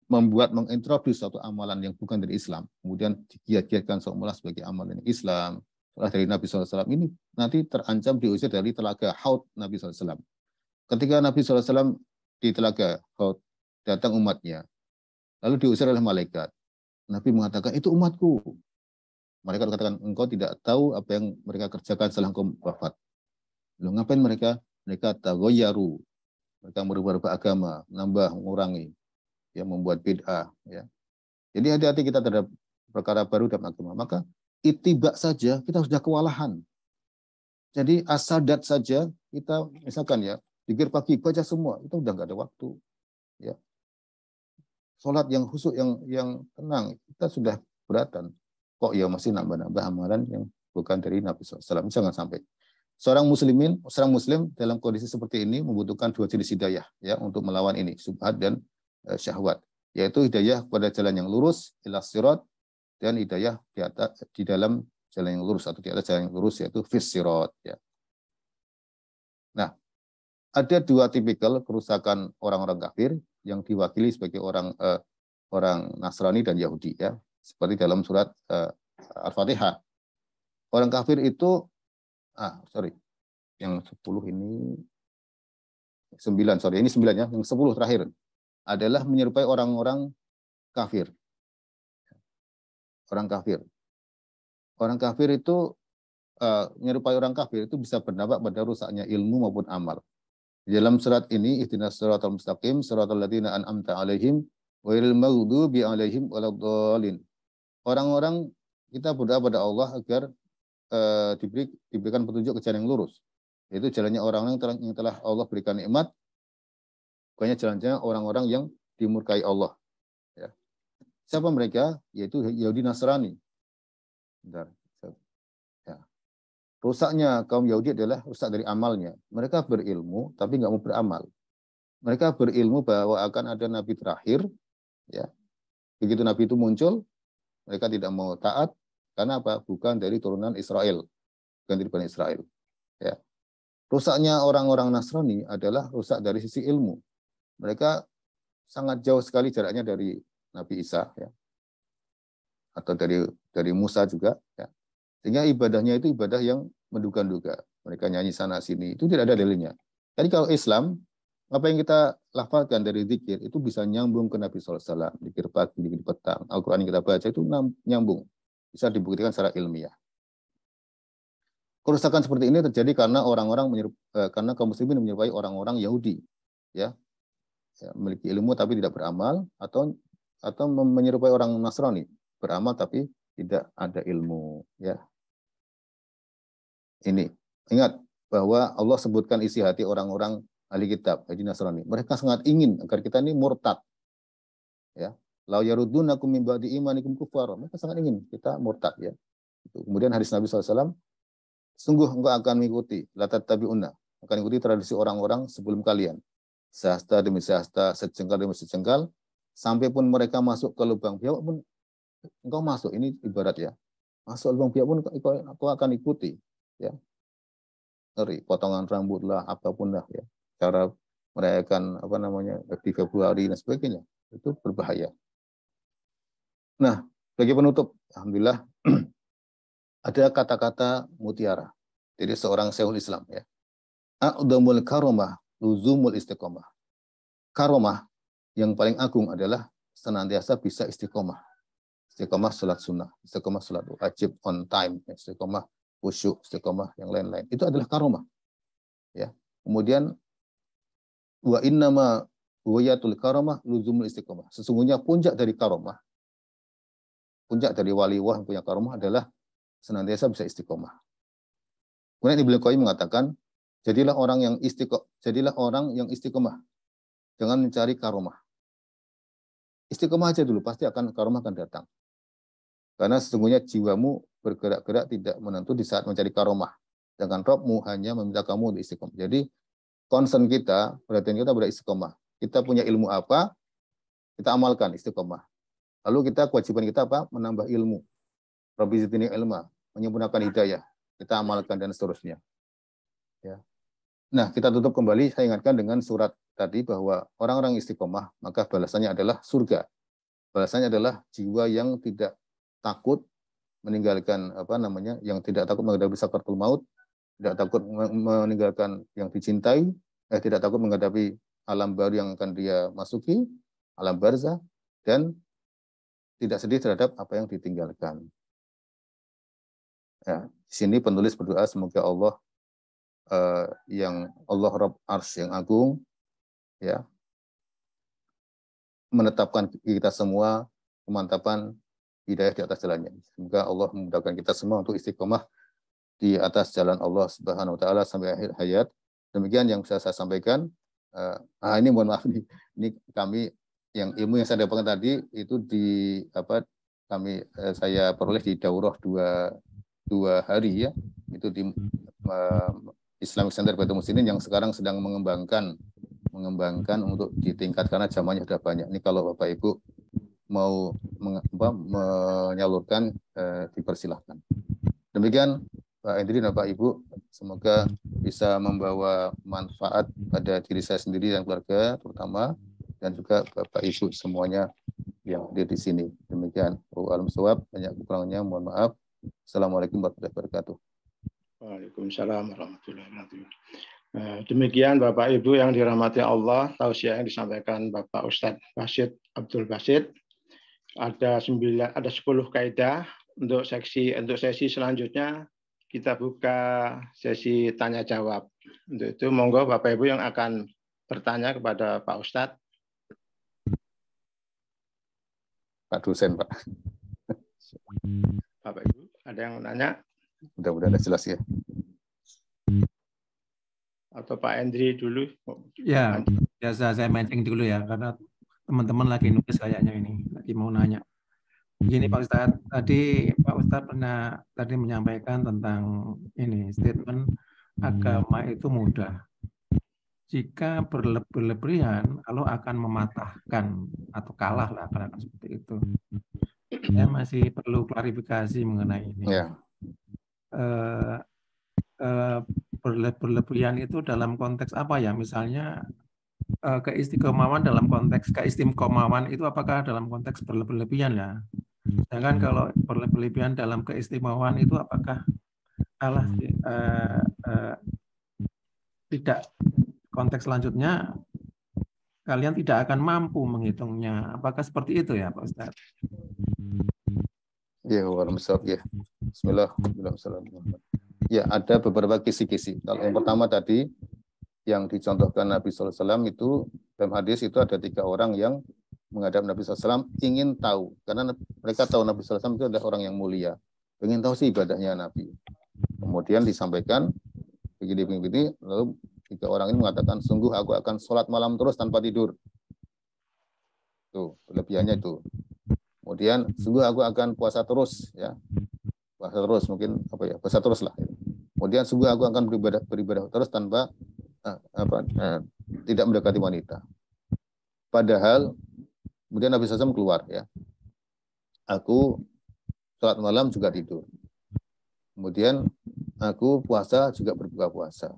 mengintroduksi suatu amalan yang bukan dari Islam, kemudian digiat-giatkan seolah sebagai amalan Islam, setelah dari Nabi SAW, ini nanti terancam diusir dari telaga haud Nabi SAW. Ketika Nabi SAW di telaga haud, datang umatnya, lalu diusir oleh malaikat. Nabi mengatakan, itu umatku. Malaikat katakan, engkau tidak tahu apa yang mereka kerjakan setelah engkau wafat. Lalu ngapain mereka? Mereka tagoyaru, mereka merubah agama, menambah, mengurangi, ya, membuat bid'ah. Ya. Jadi hati-hati kita terhadap perkara baru dalam agama. Maka itibak saja kita sudah kewalahan. Jadi asal dat saja kita misalkan ya, pikir pagi baca semua, itu udah nggak ada waktu. Ya. Sholat yang khusyuk, yang tenang, kita sudah beratan. Kok ya masih nambah-nambah amalan yang bukan dari Nabi SAW. Jangan sampai. Seorang muslim dalam kondisi seperti ini membutuhkan dua jenis hidayah ya untuk melawan ini, syubhat dan syahwat, yaitu hidayah pada jalan yang lurus, ila sirat, dan hidayah di dalam jalan yang lurus atau di atas jalan yang lurus, yaitu fis sirat ya. Nah, ada dua tipikal kerusakan orang-orang kafir yang diwakili sebagai orang Nasrani dan Yahudi ya, seperti dalam surat Al-Fatihah. Orang kafir itu yang 10 ini 9, ini 9 ya, yang 10 terakhir adalah menyerupai orang-orang kafir. Orang kafir itu menyerupai orang kafir itu bisa berdampak pada rusaknya ilmu maupun amal. Di dalam surat ini, ihdinas siratal mustaqim, siratal ladzina an'amta 'alaihim ghairil maghdubi 'alaihim waladdallin. Orang-orang kita berdoa pada Allah agar diberikan petunjuk ke jalan yang lurus. Yaitu jalannya orang-orang yang telah Allah berikan nikmat, bukannya jalannya orang-orang yang dimurkai Allah. Ya. Siapa mereka? Yaitu Yahudi Nasrani. Bentar. Ya. Rusaknya kaum Yahudi adalah rusak dari amalnya. Mereka berilmu, tapi nggak mau beramal. Mereka berilmu bahwa akan ada Nabi terakhir. Ya. Begitu Nabi itu muncul, mereka tidak mau taat. Karena apa? Bukan dari turunan Israel. Bukan dari Bani Israel. Ya. Rusaknya orang-orang Nasrani adalah rusak dari sisi ilmu. Mereka sangat jauh sekali jaraknya dari Nabi Isa. Ya. Atau dari Musa juga. Ya. Sehingga ibadahnya itu ibadah yang menduga-duga. Mereka nyanyi sana-sini. Itu tidak ada dalilnya. Jadi kalau Islam, apa yang kita lafalkan dari zikir, itu bisa nyambung ke Nabi SAW. Zikir pagi, zikir petang. Al-Quran yang kita baca itu nyambung. Bisa dibuktikan secara ilmiah. Kerusakan seperti ini terjadi karena karena kaum muslimin menyerupai orang-orang Yahudi, ya, memiliki ilmu tapi tidak beramal, atau menyerupai orang Nasrani, beramal tapi tidak ada ilmu, ya. Ini ingat bahwa Allah sebutkan isi hati orang-orang ahli kitab, ahli Nasrani. Mereka sangat ingin agar kita ini murtad, ya. La yaruddunakum min ba'di imanikum kuffar. Mereka sangat ingin kita murtad ya. Kemudian hadis Nabi SAW, sungguh engkau akan mengikuti, la tattabi'unna, akan mengikuti tradisi orang-orang sebelum kalian. Sehasta demi sehasta, sejengkal demi sejengkal, sampai pun mereka masuk ke lubang biawak pun engkau masuk. Ini ibarat ya. Masuk lubang biawak pun engkau akan ikuti ya. Ngeri, potongan rambut lah, apapun lah ya. Cara merayakan di Februari dan sebagainya. Itu berbahaya. Nah, bagi penutup, alhamdulillah ada kata-kata mutiara dari seorang Syekhul Islam ya. A'dhamul karomah luzumul istiqomah. Karomah yang paling agung adalah senantiasa bisa istiqomah. Istiqomah salat sunnah, istiqomah salat wajib on time, istiqomah khusyuk, istiqomah yang lain-lain. Itu adalah karomah. Ya. Kemudian wa innama huwayatul karomah luzumul istiqomah. Sesungguhnya puncak dari karomah, puncak dari waliwah yang punya karomah adalah senantiasa bisa istiqomah. Kemudian Ibnu Qayyim mengatakan, jadilah orang yang istiqomah. Jangan mencari karomah. Istiqomah aja dulu, pasti karomah akan datang. Karena sesungguhnya jiwamu bergerak-gerak tidak menentu di saat mencari karomah. Dengan Rabbmu hanya meminta kamu untuk istiqomah. Jadi concern kita, perhatian kita pada istiqomah. Kita punya ilmu apa, kita amalkan istiqomah. Lalu kewajiban kita apa? Menambah ilmu. Rabbi zidni ilma, menyempurnakan hidayah. Kita amalkan dan seterusnya. Ya. Nah, kita tutup kembali, saya ingatkan dengan surat tadi bahwa orang-orang istiqomah, maka balasannya adalah surga. Balasannya adalah jiwa yang tidak takut meninggalkan yang tidak takut menghadapi sakaratul maut, tidak takut meninggalkan yang dicintai, tidak takut menghadapi alam baru yang akan dia masuki, alam barzah, dan tidak sedih terhadap apa yang ditinggalkan. Ya, di sini penulis berdoa semoga Allah Allah Rabb Arsy yang agung, ya, menetapkan kita semua kemantapan hidayah di atas jalannya. Semoga Allah memudahkan kita semua untuk istiqomah di atas jalan Allah Subhanahu wa taala sampai akhir hayat. Demikian yang bisa saya sampaikan. Ini mohon maaf nih. Ini kami yang ilmu yang saya dapatkan tadi itu saya peroleh di daurah dua hari ya. Itu di Islamic Center Baitul Muslimin yang sekarang sedang mengembangkan untuk ditingkat karena zamannya sudah banyak. Ini kalau Bapak Ibu mau menyalurkan dipersilahkan. Demikian Pak Hendri dan Bapak Ibu, semoga bisa membawa manfaat pada diri saya sendiri dan keluarga terutama, dan juga Bapak Ibu semuanya yang hadir di sini. Demikian. Alam shawab, banyak kekurangannya, mohon maaf. Assalamualaikum warahmatullahi wabarakatuh. Waalaikumsalam warahmatullahi wabarakatuh. Demikian Bapak Ibu yang dirahmati Allah, tausiah yang disampaikan Bapak Ustadz Basit Abdul Basit. Ada 10 kaidah untuk sesi selanjutnya. Kita buka sesi tanya jawab. Untuk itu monggo Bapak Ibu yang akan bertanya kepada Pak Ustadz. Pak dosen, Pak. Bapak Ibu, ada yang nanya? Mudah-mudahan jelas ya. Atau Pak Hendri dulu? Ya, biasa saya mancing dulu ya, karena teman-teman lagi nulis kayaknya ini, lagi mau nanya. Begini Pak Ustadz, tadi Pak Ustadz pernah tadi menyampaikan tentang ini statement agama itu mudah. Jika berlebihan, kalau akan mematahkan atau kalah lah, karena seperti itu. Saya masih perlu klarifikasi mengenai ini. Ya. Berlebihan itu dalam konteks apa ya? Misalnya keistiqomahan dalam konteks keistiqomahan itu apakah dalam konteks berlebihan ya? Sedangkan kalau berlebihan dalam keistimewahan itu apakah tidak, konteks selanjutnya kalian tidak akan mampu menghitungnya. Apakah seperti itu ya Pak Ustadz? Ya, ya. Bismillahirrahmanirrahim. Ya, ada beberapa kisi-kisi. Kalau yang pertama tadi yang dicontohkan Nabi SAW itu dalam hadis itu ada 3 orang yang menghadap Nabi SAW ingin tahu, karena mereka tahu Nabi SAW itu adalah orang yang mulia, ingin tahu sih ibadahnya Nabi. Kemudian disampaikan begini, lalu 3 orang ini mengatakan, sungguh aku akan sholat malam terus tanpa tidur. Tuh, kelebihannya itu. Kemudian, sungguh aku akan puasa terus, ya, puasa terus mungkin puasa terus lah. Kemudian, sungguh aku akan beribadah terus tanpa tidak mendekati wanita. Padahal kemudian Nabi SAW keluar ya. Aku sholat malam juga tidur. Kemudian aku puasa juga berbuka puasa.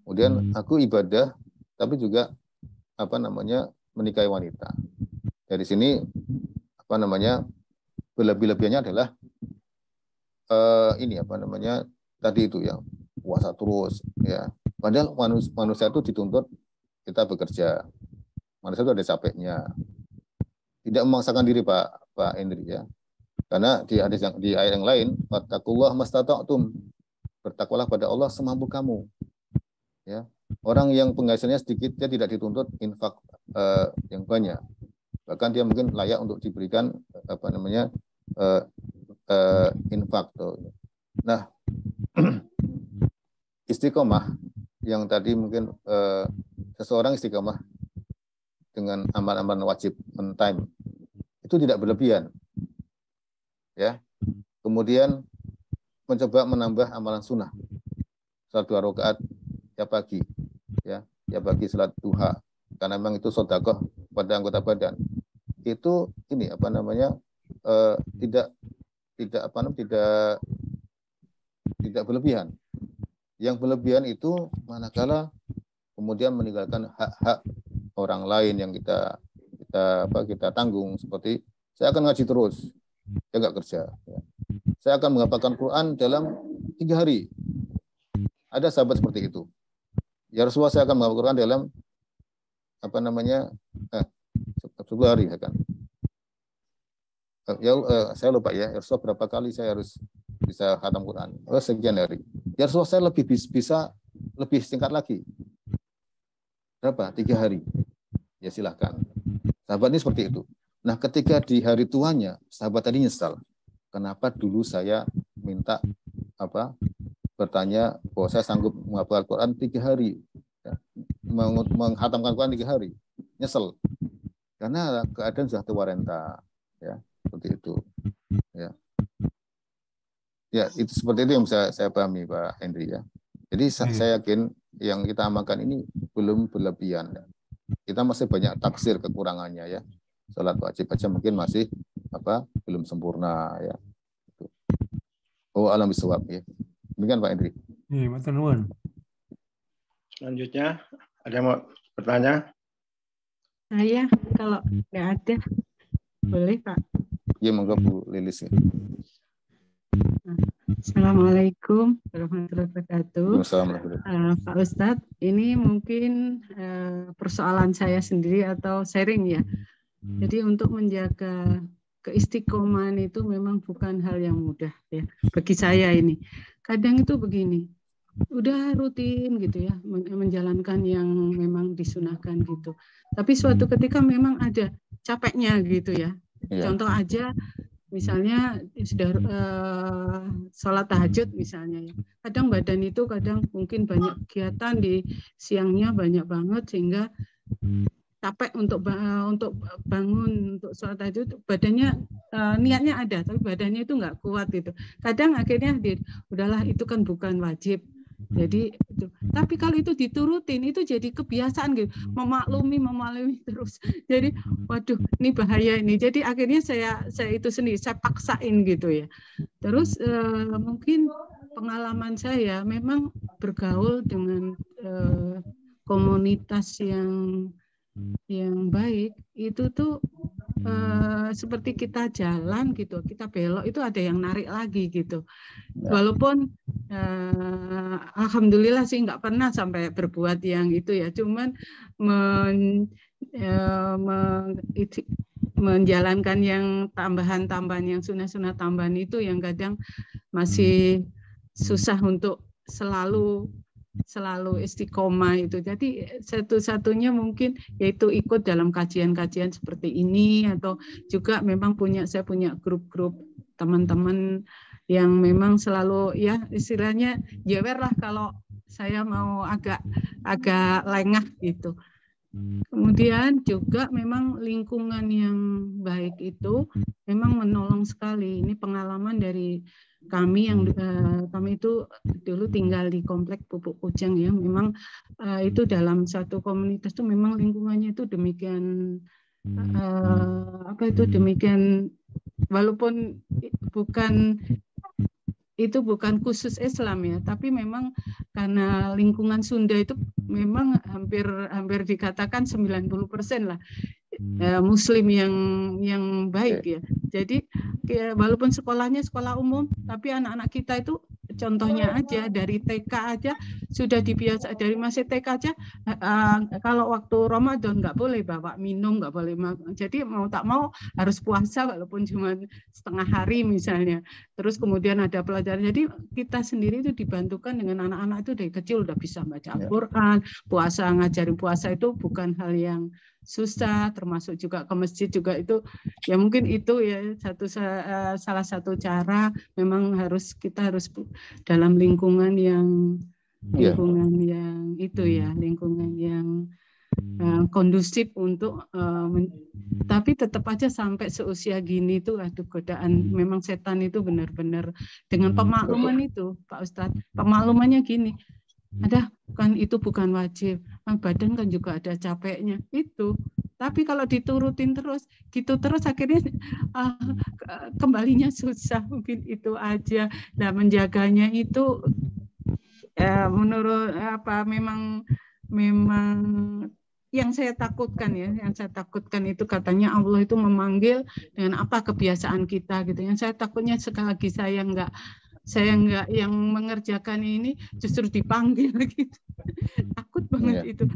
Kemudian aku ibadah tapi juga menikahi wanita. Dari sini berlebih-lebihnya adalah tadi itu ya, puasa terus ya. Padahal manusia itu dituntut kita bekerja. Manusia itu ada capeknya. Tidak memaksakan diri Pak Hendri ya. Karena di ayat yang lain, wattaqullah mastata'tum. Bertakwalah pada Allah semampu kamu. Ya. Orang yang penghasilannya sedikit dia tidak dituntut infak yang banyak. Bahkan dia mungkin layak untuk diberikan infak. Nah, istiqomah yang tadi mungkin seseorang istiqomah dengan amalan-amalan wajib on time itu tidak berlebihan, ya. Kemudian mencoba menambah amalan sunnah, salat 2 rakaat ya pagi, ya pagi salat duha, karena memang itu sedekah pada anggota badan. itu ini tidak berlebihan. Yang berlebihan itu manakala kemudian meninggalkan hak-hak orang lain yang kita tanggung, seperti saya akan ngaji terus, saya nggak kerja. Ya. Saya akan menghafalkan Quran dalam 3 hari. Ada sahabat seperti itu. Ya Rasulullah, saya akan menghafal Quran dalam 10 hari kan. Saya lupa ya, Rasulullah berapa kali saya harus bisa khatam Quran? Sekian hari. Ya Rasulullah, saya bisa lebih singkat lagi. Berapa? 3 hari. Ya silahkan. Sahabat ini seperti itu. Nah, ketika di hari tuanya, sahabat tadi nyesal. Kenapa dulu saya minta bertanya bahwa saya sanggup menghafal Quran 3 hari. Ya, menghatamkan Quran 3 hari. Nyesel. Karena keadaan sudah tua renta. Ya, seperti itu. Ya. Ya, itu seperti itu yang bisa saya pahami, Pak Henry ya. Jadi saya yakin yang kita amalkan ini belum berlebihan. Ya. Kita masih banyak taksir kekurangannya ya. Salat wajib aja mungkin masih belum sempurna ya. Oh, alam bisawab ya. Demikian Pak Henry. Iya, matur nuwun. Selanjutnya ada yang mau bertanya? Saya kalau nggak ada, boleh Pak. Ya, monggo Bu Lilis. Ya. Assalamualaikum warahmatullahi wabarakatuh. Assalamualaikum. Pak Ustadz, ini mungkin persoalan saya sendiri atau sharing ya. Jadi untuk menjaga keistiqomahan itu memang bukan hal yang mudah ya bagi saya ini. Kadang itu begini, udah rutin gitu ya menjalankan yang memang disunahkan gitu. Tapi suatu ketika memang ada capeknya gitu ya. Contoh aja misalnya sudah sholat tahajud misalnya ya. Kadang badan itu mungkin banyak kegiatan di siangnya banyak banget sehingga capek untuk bangun untuk sholat tahajud, badannya niatnya ada tapi badannya itu nggak kuat gitu. Kadang akhirnya udahlah itu kan bukan wajib. Jadi itu. Tapi kalau itu diturutin itu jadi kebiasaan gitu, memaklumi terus. Jadi waduh ini bahaya ini. Jadi akhirnya saya itu sendiri saya paksain gitu ya. Terus mungkin pengalaman saya memang bergaul dengan komunitas yang baik itu tuh seperti kita jalan gitu, kita belok itu ada yang narik lagi gitu. Walaupun alhamdulillah sih nggak pernah sampai berbuat yang itu ya, cuman menjalankan yang tambahan-tambahan, yang sunah-sunah tambahan itu yang kadang masih susah untuk selalu istiqomah itu. Jadi satu-satunya mungkin yaitu ikut dalam kajian-kajian seperti ini, atau juga memang saya punya grup-grup teman-teman yang memang selalu ya istilahnya jewer lah kalau saya mau agak lengah gitu. Kemudian juga memang lingkungan yang baik itu memang menolong sekali. Ini pengalaman dari kami yang kami itu dulu tinggal di komplek Pupuk Kujang ya. Memang itu dalam satu komunitas itu memang lingkungannya itu demikian demikian, walaupun itu bukan khusus Islam ya, tapi memang karena lingkungan Sunda itu memang hampir dikatakan 90% lah Muslim yang baik ya. Jadi walaupun sekolahnya sekolah umum, tapi anak-anak kita itu contohnya aja dari TK aja sudah dibiasa, dari masih TK aja kalau waktu Ramadan nggak boleh bawa minum, nggak boleh jadi mau tak mau harus puasa walaupun cuma setengah hari misalnya. Terus kemudian ada pelajaran, jadi kita sendiri itu dibantukan dengan anak-anak itu dari kecil udah bisa baca Al-Quran, puasa, ngajarin puasa itu bukan hal yang susah, termasuk juga ke masjid juga itu ya mungkin itu ya salah satu cara memang kita harus dalam lingkungan yang itu ya, lingkungan yang kondusif untuk tapi tetap aja sampai seusia gini itu godaan memang setan itu benar-benar dengan pemakluman itu Pak Ustadz, pemaklumannya gini, ada kan itu bukan wajib, badan kan juga ada capeknya itu, Tapi kalau diturutin terus, gitu terus akhirnya kembalinya susah, mungkin itu aja. Nah, menjaganya itu menurut memang yang saya takutkan ya, yang saya takutkan itu katanya Allah itu memanggil dengan apa kebiasaan kita gitu. Yang saya takutnya sekali lagi saya enggak yang mengerjakan ini justru dipanggil gitu. Takut banget itu.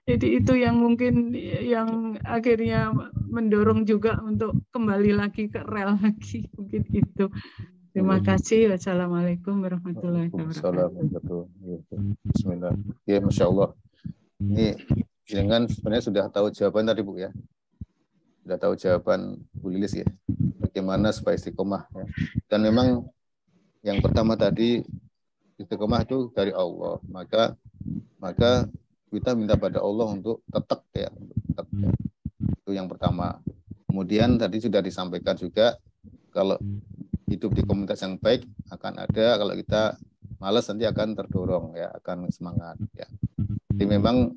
Jadi itu yang mungkin yang akhirnya mendorong juga untuk kembali lagi ke rel lagi, mungkin itu. Terima kasih. Wassalamualaikum warahmatullahi wabarakatuh. Bismillah. Ya, Masya Allah. Ini dengan sebenarnya sudah tahu jawaban tadi Bu ya. Sudah tahu jawaban Bu Lilis ya. Bagaimana supaya istiqomah ya. Dan memang yang pertama tadi istiqomah itu dari Allah. Maka kita minta pada Allah untuk tetap ya. Itu yang pertama. Kemudian tadi sudah disampaikan juga kalau hidup di komunitas yang baik akan ada, kalau kita malas nanti akan terdorong ya, akan semangat ya. Jadi memang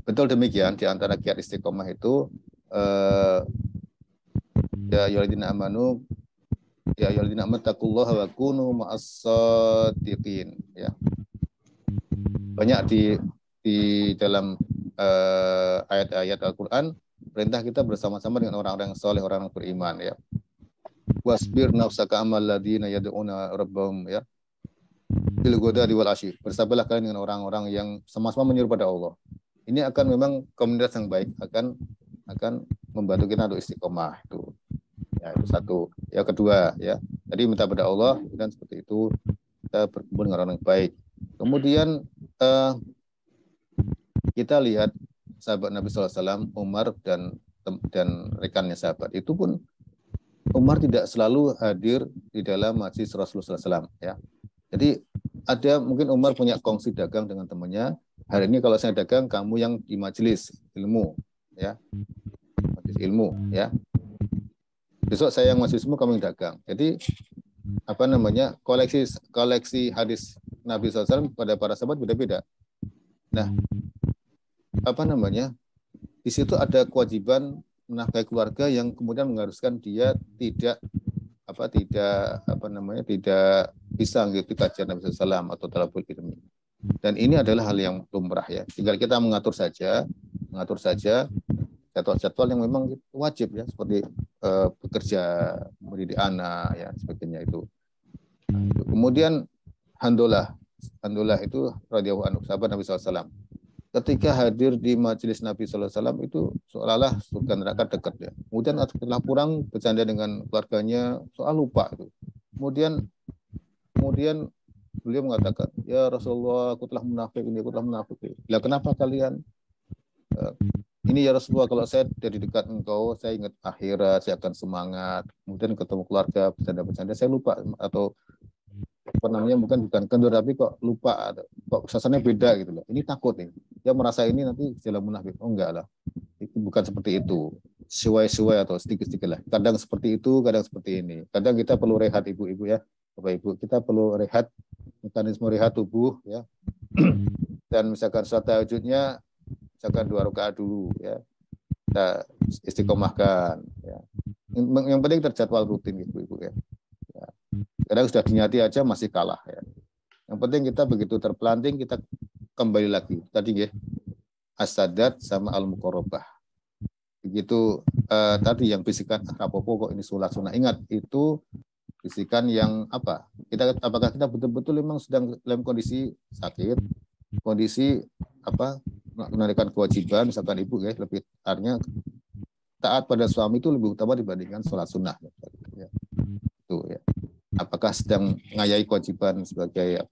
betul demikian, di antara kiat istiqomah itu ya ayyuhalladzina amanu ya ayyuhalladzina amanu taqullaha wa kunu ma'as-shadiqin ya. Banyak di dalam ayat-ayat Al-Qur'an perintah kita bersama-sama dengan orang-orang saleh, orang-orang beriman ya. Wasbir nafsaka amal ladina yad'una rabbahum ya bil ghadati wal asyi. Bersabarlah kalian dengan orang-orang yang sama-sama menyeru pada Allah. Ini akan memang komunitas yang baik akan membantu kita untuk istiqomah itu. Ya, itu satu. Yang kedua ya, tadi minta pada Allah dan seperti itu kita berkumpul dengan orang yang baik. Kemudian kita lihat sahabat Nabi SAW, Umar dan rekannya sahabat itu pun Umar tidak selalu hadir di dalam majlis Rasulullah SAW ya. Jadi ada mungkin Umar punya kongsi dagang dengan temannya. Hari ini kalau saya dagang, kamu yang di majelis ilmu ya. Majelis ilmu ya. Besok saya yang majelis ilmu, kamu yang dagang. Jadi koleksi hadis Nabi SAW pada para sahabat beda-beda. Nah, di situ ada kewajiban menafkahi keluarga yang kemudian mengharuskan dia tidak bisa mengikuti kajian Nabi SAW atau talabul ilmi. Dan ini adalah hal yang lumrah ya. Tinggal kita mengatur saja jadwal-jadwal yang memang wajib ya, seperti bekerja, mendidik anak ya, sebagainya itu. Kemudian Handullah itu radhiyallahu anhu, sahabat Nabi SAW. Ketika hadir di majelis Nabi SAW itu seolah-olah surga neraka dekat ya. Kemudian setelah pulang bercanda dengan keluarganya soal lupa itu. Kemudian beliau mengatakan, ya Rasulullah, aku telah munafik. Lah kenapa kalian? Ini ya Rasulullah, kalau saya dari dekat engkau, saya ingat akhirat, saya akan semangat. Kemudian ketemu keluarga bercanda-bercanda, saya lupa atau bukan kendur, tapi kok lupa, kok suasananya beda gitu loh. Ini takut nih, dia merasa ini nanti jalan munafik. Oh enggak lah, itu bukan seperti itu. Sesuai atau sedikit-sedikit lah. Kadang seperti itu, kadang seperti ini. Kadang kita perlu rehat ibu-ibu ya, bapak-ibu. Kita perlu rehat, mekanisme rehat tubuh ya. Dan misalkan sholat tahajudnya, misalkan 2 rakaat dulu ya. Kita istiqomahkan ya. Yang penting terjadwal rutin ibu-ibu ya. Kadang sudah dinyati aja masih kalah ya. Yang penting kita begitu terpelanting kita kembali lagi. Tadi ya, as-sadat sama al-muqarrabah. Begitu tadi yang bisikan rapopo kok ini sholat sunnah. Ingat itu bisikan yang apa? Apakah kita betul-betul memang sedang dalam kondisi sakit, kondisi menunaikan kewajiban, misalkan ibu ya, lebih artinya taat pada suami itu lebih utama dibandingkan sholat sunnah. Ya. Itu ya. Apakah sedang ngayai kewajiban sebagai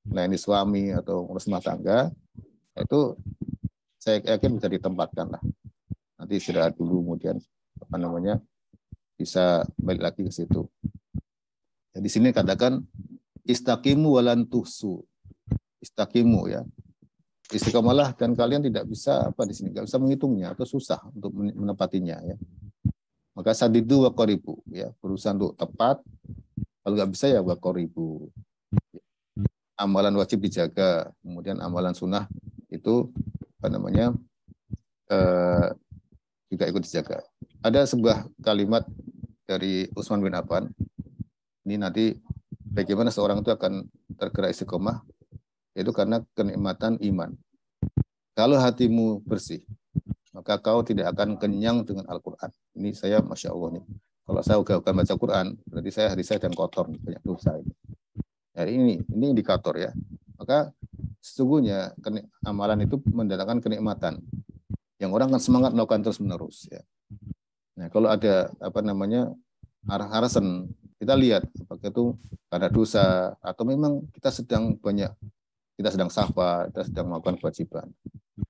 melayani suami atau ngurus rumah tangga, itu saya yakin bisa ditempatkan lah. Nanti istirahat dulu, kemudian bisa balik lagi ke situ. Ya, di sini katakan istaqimu walan tuhsu. Istaqimu ya. Istiqomalah dan kalian tidak bisa di sini nggak bisa menghitungnya atau susah untuk menepatinya ya. Maka sadidu wa qaribu ya, berusaha untuk tepat. Kalau nggak bisa ya wa qaribu. Amalan wajib dijaga, kemudian amalan sunnah itu juga ikut dijaga. Ada sebuah kalimat dari Utsman bin Affan. Ini nanti bagaimana seorang itu akan tergerak istiqomah, yaitu karena kenikmatan iman. Kalau hatimu bersih, maka kau tidak akan kenyang dengan Al-Quran. Ini saya, Masya Allah nih. Kalau saya udah baca Quran, berarti hati saya sedang kotor, banyak dosa. Jadi ini indikator ya. Maka sesungguhnya amalan itu mendatangkan kenikmatan. Yang orang kan semangat melakukan terus-menerus ya. Nah, kalau ada alasan, kita lihat apakah itu karena dosa atau memang kita sedang safa, kita sedang melakukan kewajiban.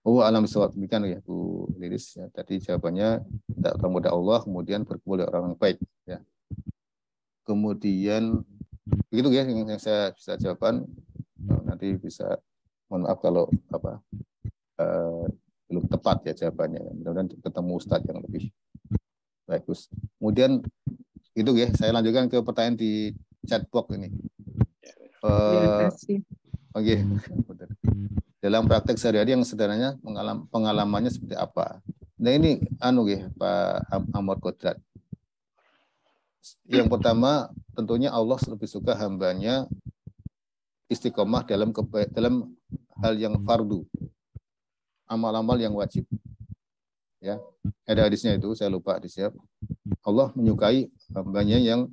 Alam bisawab, demikian ya Bu Lilis ya. Tadi jawabannya datang kepada Allah, kemudian berkumpul orang yang baik ya. Kemudian begitu ya yang saya bisa jawaban. Nanti bisa, mohon maaf kalau belum tepat ya jawabannya. Mudah-mudahan ketemu Ustadz yang lebih bagus. Kemudian itu ya, saya lanjutkan ke pertanyaan di chat box ini. Terima kasih. Oke. Dalam praktek sehari-hari yang sederhananya pengalamannya seperti apa? Nah ini Pak Amor Kodrat. Yang pertama tentunya Allah lebih suka hambanya istiqomah dalam hal yang fardu, amal-amal yang wajib. Ya, ada hadisnya itu, saya lupa hadisnya. Allah menyukai hambanya yang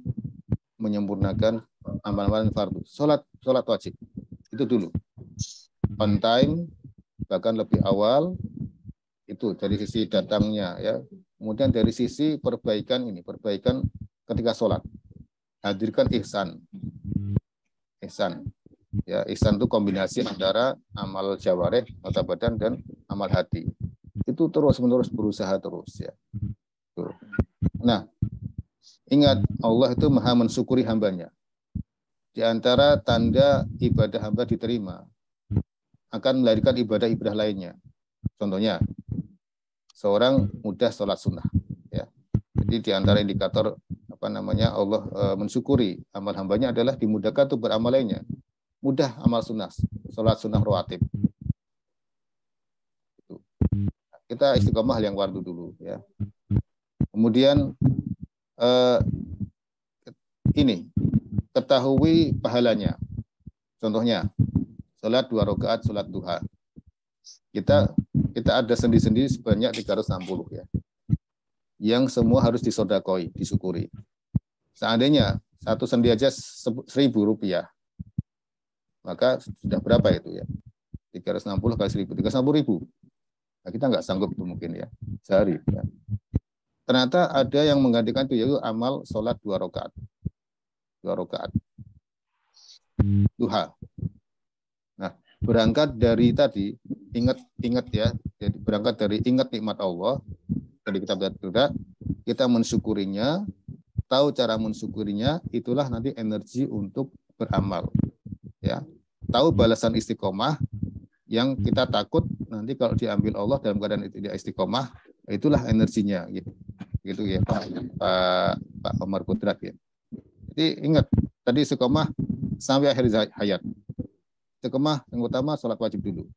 menyempurnakan amal-amal fardu. Salat wajib itu dulu. On time, bahkan lebih awal, itu dari sisi datangnya ya. Kemudian dari sisi perbaikan ketika sholat, hadirkan ihsan. Ya, ihsan itu kombinasi antara amal jawareh, mata badan dan amal hati. Itu terus-menerus berusaha terus ya. Tuh. Nah, ingat Allah itu maha mensyukuri hambanya. Di antara tanda ibadah hamba diterima akan melahirkan ibadah-ibadah lainnya. Contohnya, seorang mudah sholat sunnah. Ya. Jadi di antara indikator Allah mensyukuri amal hambanya adalah dimudahkan untuk beramal lainnya. Mudah amal sunnah, sholat sunnah rawatib. Kita istiqomah yang wardu dulu. Ya. Kemudian ketahui pahalanya. Contohnya, sholat 2 rakaat, sholat duha. Kita ada sendi-sendi sebanyak 360 ya. Yang semua harus disodakoi, disyukuri. Seandainya satu sendi aja Rp1.000, maka sudah berapa itu ya? 360 kali 1.000, 360.000. Nah, kita nggak sanggup itu mungkin ya, sehari. Ya. Ternyata ada yang menggantikan itu, yaitu amal sholat 2 rakaat. 2 rakaat. Duha. Nah, berangkat dari tadi, ingat ya, jadi berangkat dari ingat nikmat Allah, tadi kita mensyukurinya, tahu cara mensyukurinya, itulah nanti energi untuk beramal. Ya, tahu balasan istiqomah yang kita takut nanti kalau diambil Allah dalam keadaan tidak istiqomah, itulah energinya gitu ya Pak Omar Kodrat ya. Jadi ingat tadi istiqomah sampai akhir hayat. Istiqomah yang utama sholat wajib dulu.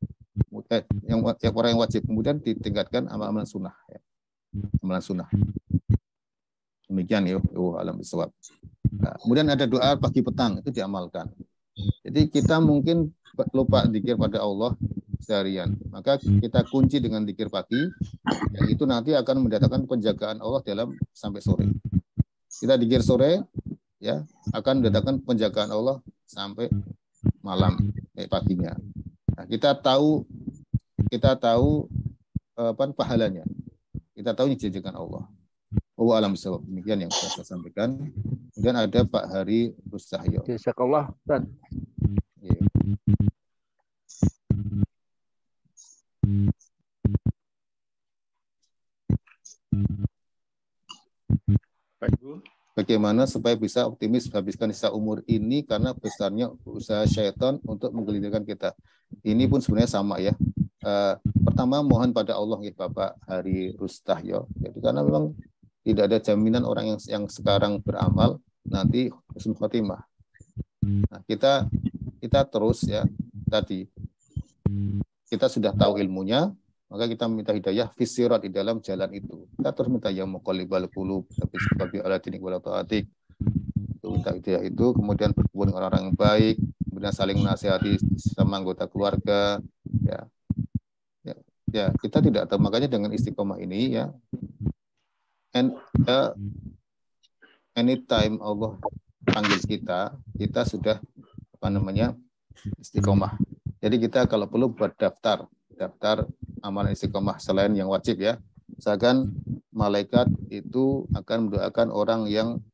Yang orang yang wajib, kemudian ditingkatkan amal-amal sunnah ya. Amalan sunnah. Demikian ya, alam bisawab. Nah, kemudian ada doa pagi petang, itu diamalkan. Jadi kita mungkin lupa zikir pada Allah seharian. Maka kita kunci dengan zikir pagi, yang itu nanti akan mendatangkan penjagaan Allah sampai sore. Kita zikir sore, ya akan mendatangkan penjagaan Allah sampai malam, paginya. Nah, kita tahu pahalanya. Kita tahu dijanjikan Allah. Alam bisawab. Demikian yang saya sampaikan. Kemudian ada Pak Hari Rustahyo. Jazakallah, Ustaz. Ya. Pak Ibu. Bagaimana supaya bisa optimis habiskan sisa umur ini karena besarnya usaha syaitan untuk menggelincirkan kita. Ini pun sebenarnya sama ya. Pertama mohon pada Allah ya Bapak Hari Rustahyo. Jadi karena memang tidak ada jaminan orang yang sekarang beramal nanti husnul khotimah. Nah, kita terus ya tadi kita sudah tahu ilmunya, Maka kita minta hidayah fisirat di dalam jalan itu. Kita terus minta ya muqallibal qulub, tapi sebagai ala dinik wala ta'atik. Minta hidayah itu, kemudian berhubung dengan orang yang baik, kemudian saling menasihati sama anggota keluarga. Ya, kita tidak tahu. Makanya dengan istiqomah ini ya, anytime Allah panggil kita sudah istiqomah. Jadi kita kalau perlu buat daftar amalan istiqomah selain yang wajib ya. Misalkan malaikat itu akan mendoakan orang yang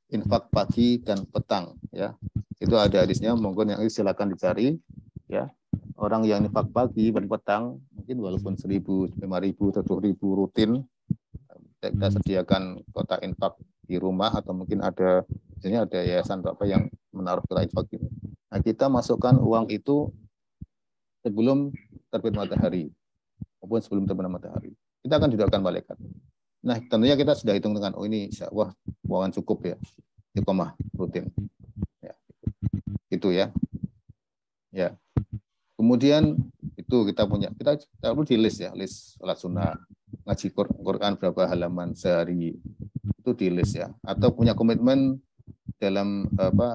infak pagi dan petang ya. Itu ada hadisnya, monggo yang silakan dicari ya. Orang yang infak pagi dan petang mungkin walaupun 1.000, 5.000, 10.000 rutin, kita sediakan kotak infak di rumah atau mungkin ada yayasan atau apa yang menaruh kotak infak itu. Nah, kita masukkan uang itu sebelum terbit matahari maupun sebelum terbenam matahari. Kita akan didoakan malaikat. Nah, tentunya kita sudah hitung dengan ini insya Allah keuangan cukup ya, istiqomah rutin. Ya, itu ya. Ya. Kemudian itu kita perlu di list ya, list sholat sunnah, ngaji Quran berapa halaman sehari, itu di list ya. Atau punya komitmen dalam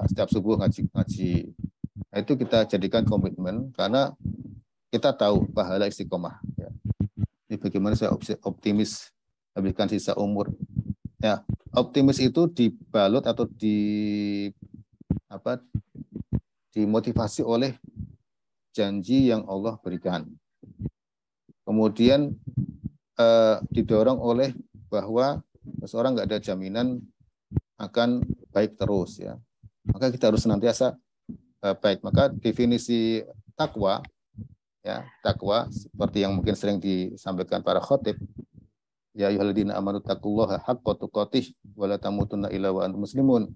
setiap subuh ngaji. Nah, itu kita jadikan komitmen karena kita tahu pahala istiqomah. Ya. Ini bagaimana saya optimis habiskan sisa umur. Ya, optimis itu dibalut atau dimotivasi oleh janji yang Allah berikan. Kemudian didorong oleh bahwa seseorang nggak ada jaminan akan baik terus ya. Maka kita harus senantiasa baik. Maka definisi takwa seperti yang mungkin sering disampaikan para khotib, ya ayyuhalladzina amanu taqullaha haqqa tuqatih wa la tamutunna illa wa antum muslimun.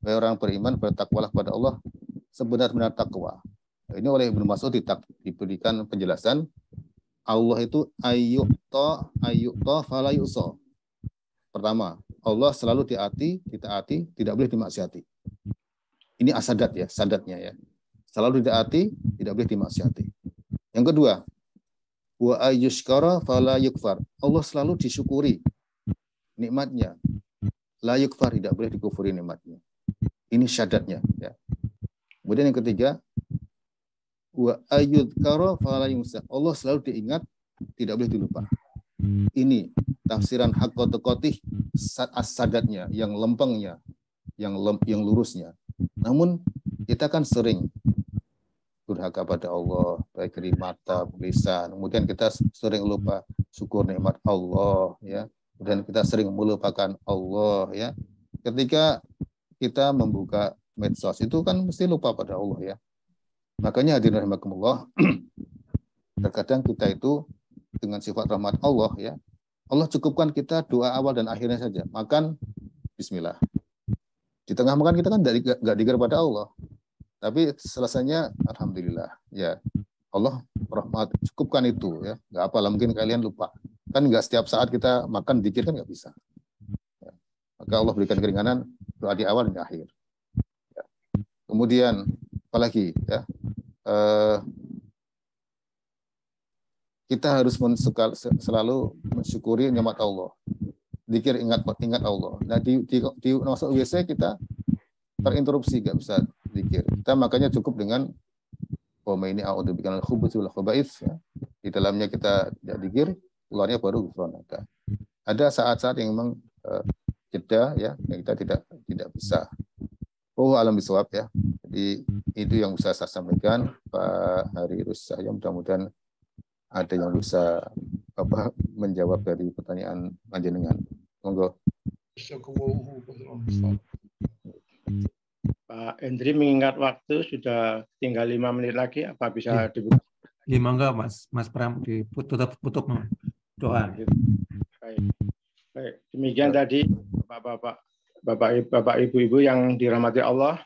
Wahai orang beriman, bertakwalah kepada Allah sebenar-benar takwa. Ini oleh Ibnu Mas'ud diberikan penjelasan, Allah itu ayyuqta fala yu'sa. Pertama, Allah selalu ditaati, tidak boleh dimaksiati. Ini asadat ya, sadatnya ya. Selalu ditaati, tidak boleh dimaksiati. Yang kedua, wa ayyushkara fala yukfar. Allah selalu disyukuri nikmatnya. La yukfar, tidak boleh dikufuri nikmatnya. Ini syadatnya ya. Kemudian yang ketiga, wa ayyudkara fala yunsa. Allah selalu diingat, tidak boleh dilupa. Ini tafsiran haqqa tuqatih, as-sadatnya, yang lempengnya, yang lurusnya. Namun kita kan sering durhaka pada Allah, baik dari mata, lisan. Kemudian kita sering lupa syukur nikmat Allah ya. Kemudian kita sering melupakan Allah ya. Ketika kita membuka medsos itu kan mesti lupa pada Allah ya. Makanya hadirin rahimakumullah, terkadang kita itu dengan sifat rahmat Allah ya. Allah cukupkan kita doa awal dan akhirnya saja. Makan bismillah. Di tengah makan kita kan enggak dikir pada Allah. Tapi selesainya alhamdulillah ya. Allah rahmat cukupkan itu ya. Enggak apalah, mungkin kalian lupa. Kan enggak setiap saat kita makan dikir kan enggak bisa. Ya. Maka Allah berikan keringanan doa di awal dan akhir. Ya. Kemudian apalagi ya. Kita harus selalu mensyukuri nikmat Allah. Dzikir ingat Allah. Nah di masuk WC kita terinterupsi, nggak bisa dzikir. Kita makanya cukup dengan ini a'udzubika minal khubuthi wal khaba'its ya. Di dalamnya kita tidak dzikir, keluarnya baru ghufranaka. Ada saat-saat yang memang jeda ya, yang kita tidak bisa. Alam bisawab ya. Jadi itu yang bisa saya sampaikan Pak Harirus. Saya mudah-mudahan ada yang bisa menjawab dari pertanyaan panjenengan. Monggo. Pak Hendri mengingat waktu sudah tinggal 5 menit lagi, apa bisa dibuka? Ya, monggo Mas Pram tutup doa. Baik, demikian tadi Bapak Ibu yang dirahmati Allah.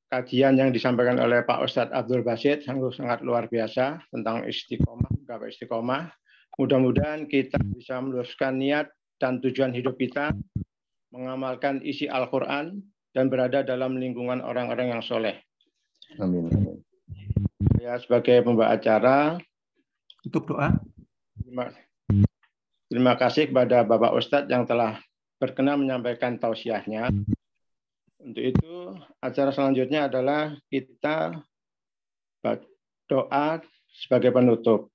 Kajian yang disampaikan oleh Pak Ustadz Abdul Basit sangat luar biasa tentang istiqomah. Mudah-mudahan kita bisa meluruskan niat dan tujuan hidup kita, mengamalkan isi Al-Quran, dan berada dalam lingkungan orang-orang yang soleh. Amin. Ya, sebagai pembawa acara, Tutup doa. Terima kasih kepada Bapak Ustadz yang telah berkenan menyampaikan tausiahnya. Untuk itu, acara selanjutnya adalah kita doa sebagai penutup.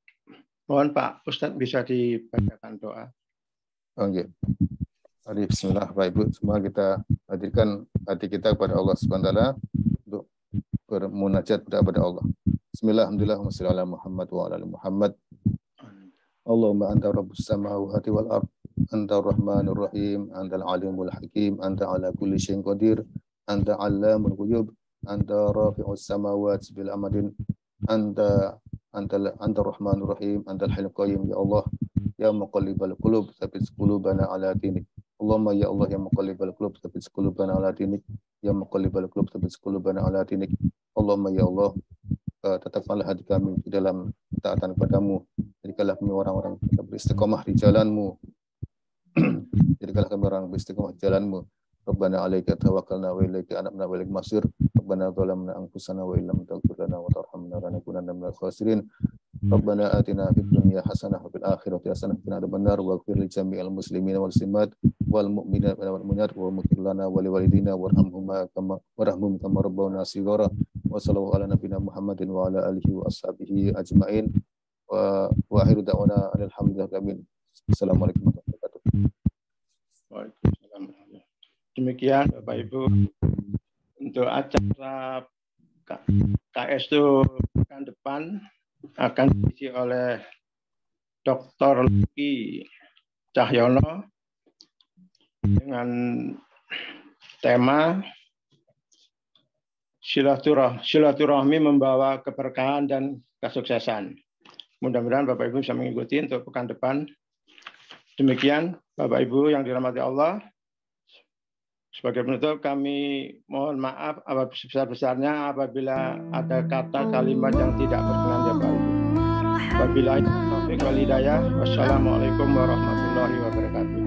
Mohon Pak Ustadz bisa dibacakan doa. Oke. Mari bismillah Bapak Ibu, semua kita hadirkan hati kita kepada Allah Subhanahu wa taala untuk bermunajat kepada Allah. Bismillah, alhamdulillah, wassalatu ala Muhammad wa ala ali Muhammad. Allahumma anta rabbus samawati wal ard, anta rahmanur rahim, antal alimul hakim, anta ala kulli syai'in qadir, anta allamul ghuyub, anta rafi'us samawati bil amadin, anta rahmanur rahim, antal hayyul qayyum. Ya Allah, ya muqallibal qulub, tsabbit qulubana ala dinik. Allahumma ya Allah ya muqallibal qulub, tsabbit qulubana ala dinik. Ya muqallibal qulub, tsabbit qulubana ala dinik. Allahumma ya Allah, tetapkanlah hati kami di dalam ketaatan kepadamu. Jadikanlah kami orang-orang yang beristiqomah di jalanmu. Jadikanlah kami orang beristiqomah di jalanmu. Rabbana alaika tawakkalna wa ilaika anabna wa ilaik masir. Rabbana zalamna anfusana wa illam taghfir lana wa tarhamna lanakunanna minal khasirin. Rabbana atina fid dunya hasanah wa fil akhirati hasanah wa qina adzabannar waghfir li jami'il muslimina wal muslimat wal mu'minina wal mu'minat wa ighfir lana wa liwalidina warhamhum kama rabbawna shighara. Wa sallallahu ala nabiyyina Muhammadin wa ala alihi wa ashabihi ajmain. Wa akhiru da'wana alhamdulillahi rabbil alamin. Assalamualaikum warahmatullahi wabarakatuh. Waalaikumsalam. Demikian Bapak Ibu untuk acara KSU pekan depan akan diisi oleh Dr. Luki Cahyono dengan tema silaturahmi membawa keberkahan dan kesuksesan. Mudah-mudahan Bapak Ibu bisa mengikuti untuk pekan depan. Demikian Bapak Ibu yang dirahmati Allah. Sebagai penutup kami mohon maaf sebesar-besarnya apabila ada kata kalimat yang tidak berkenan di Bapak Ibu. Wabillahi taufiq wal hidayah. Wassalamualaikum warahmatullahi wabarakatuh.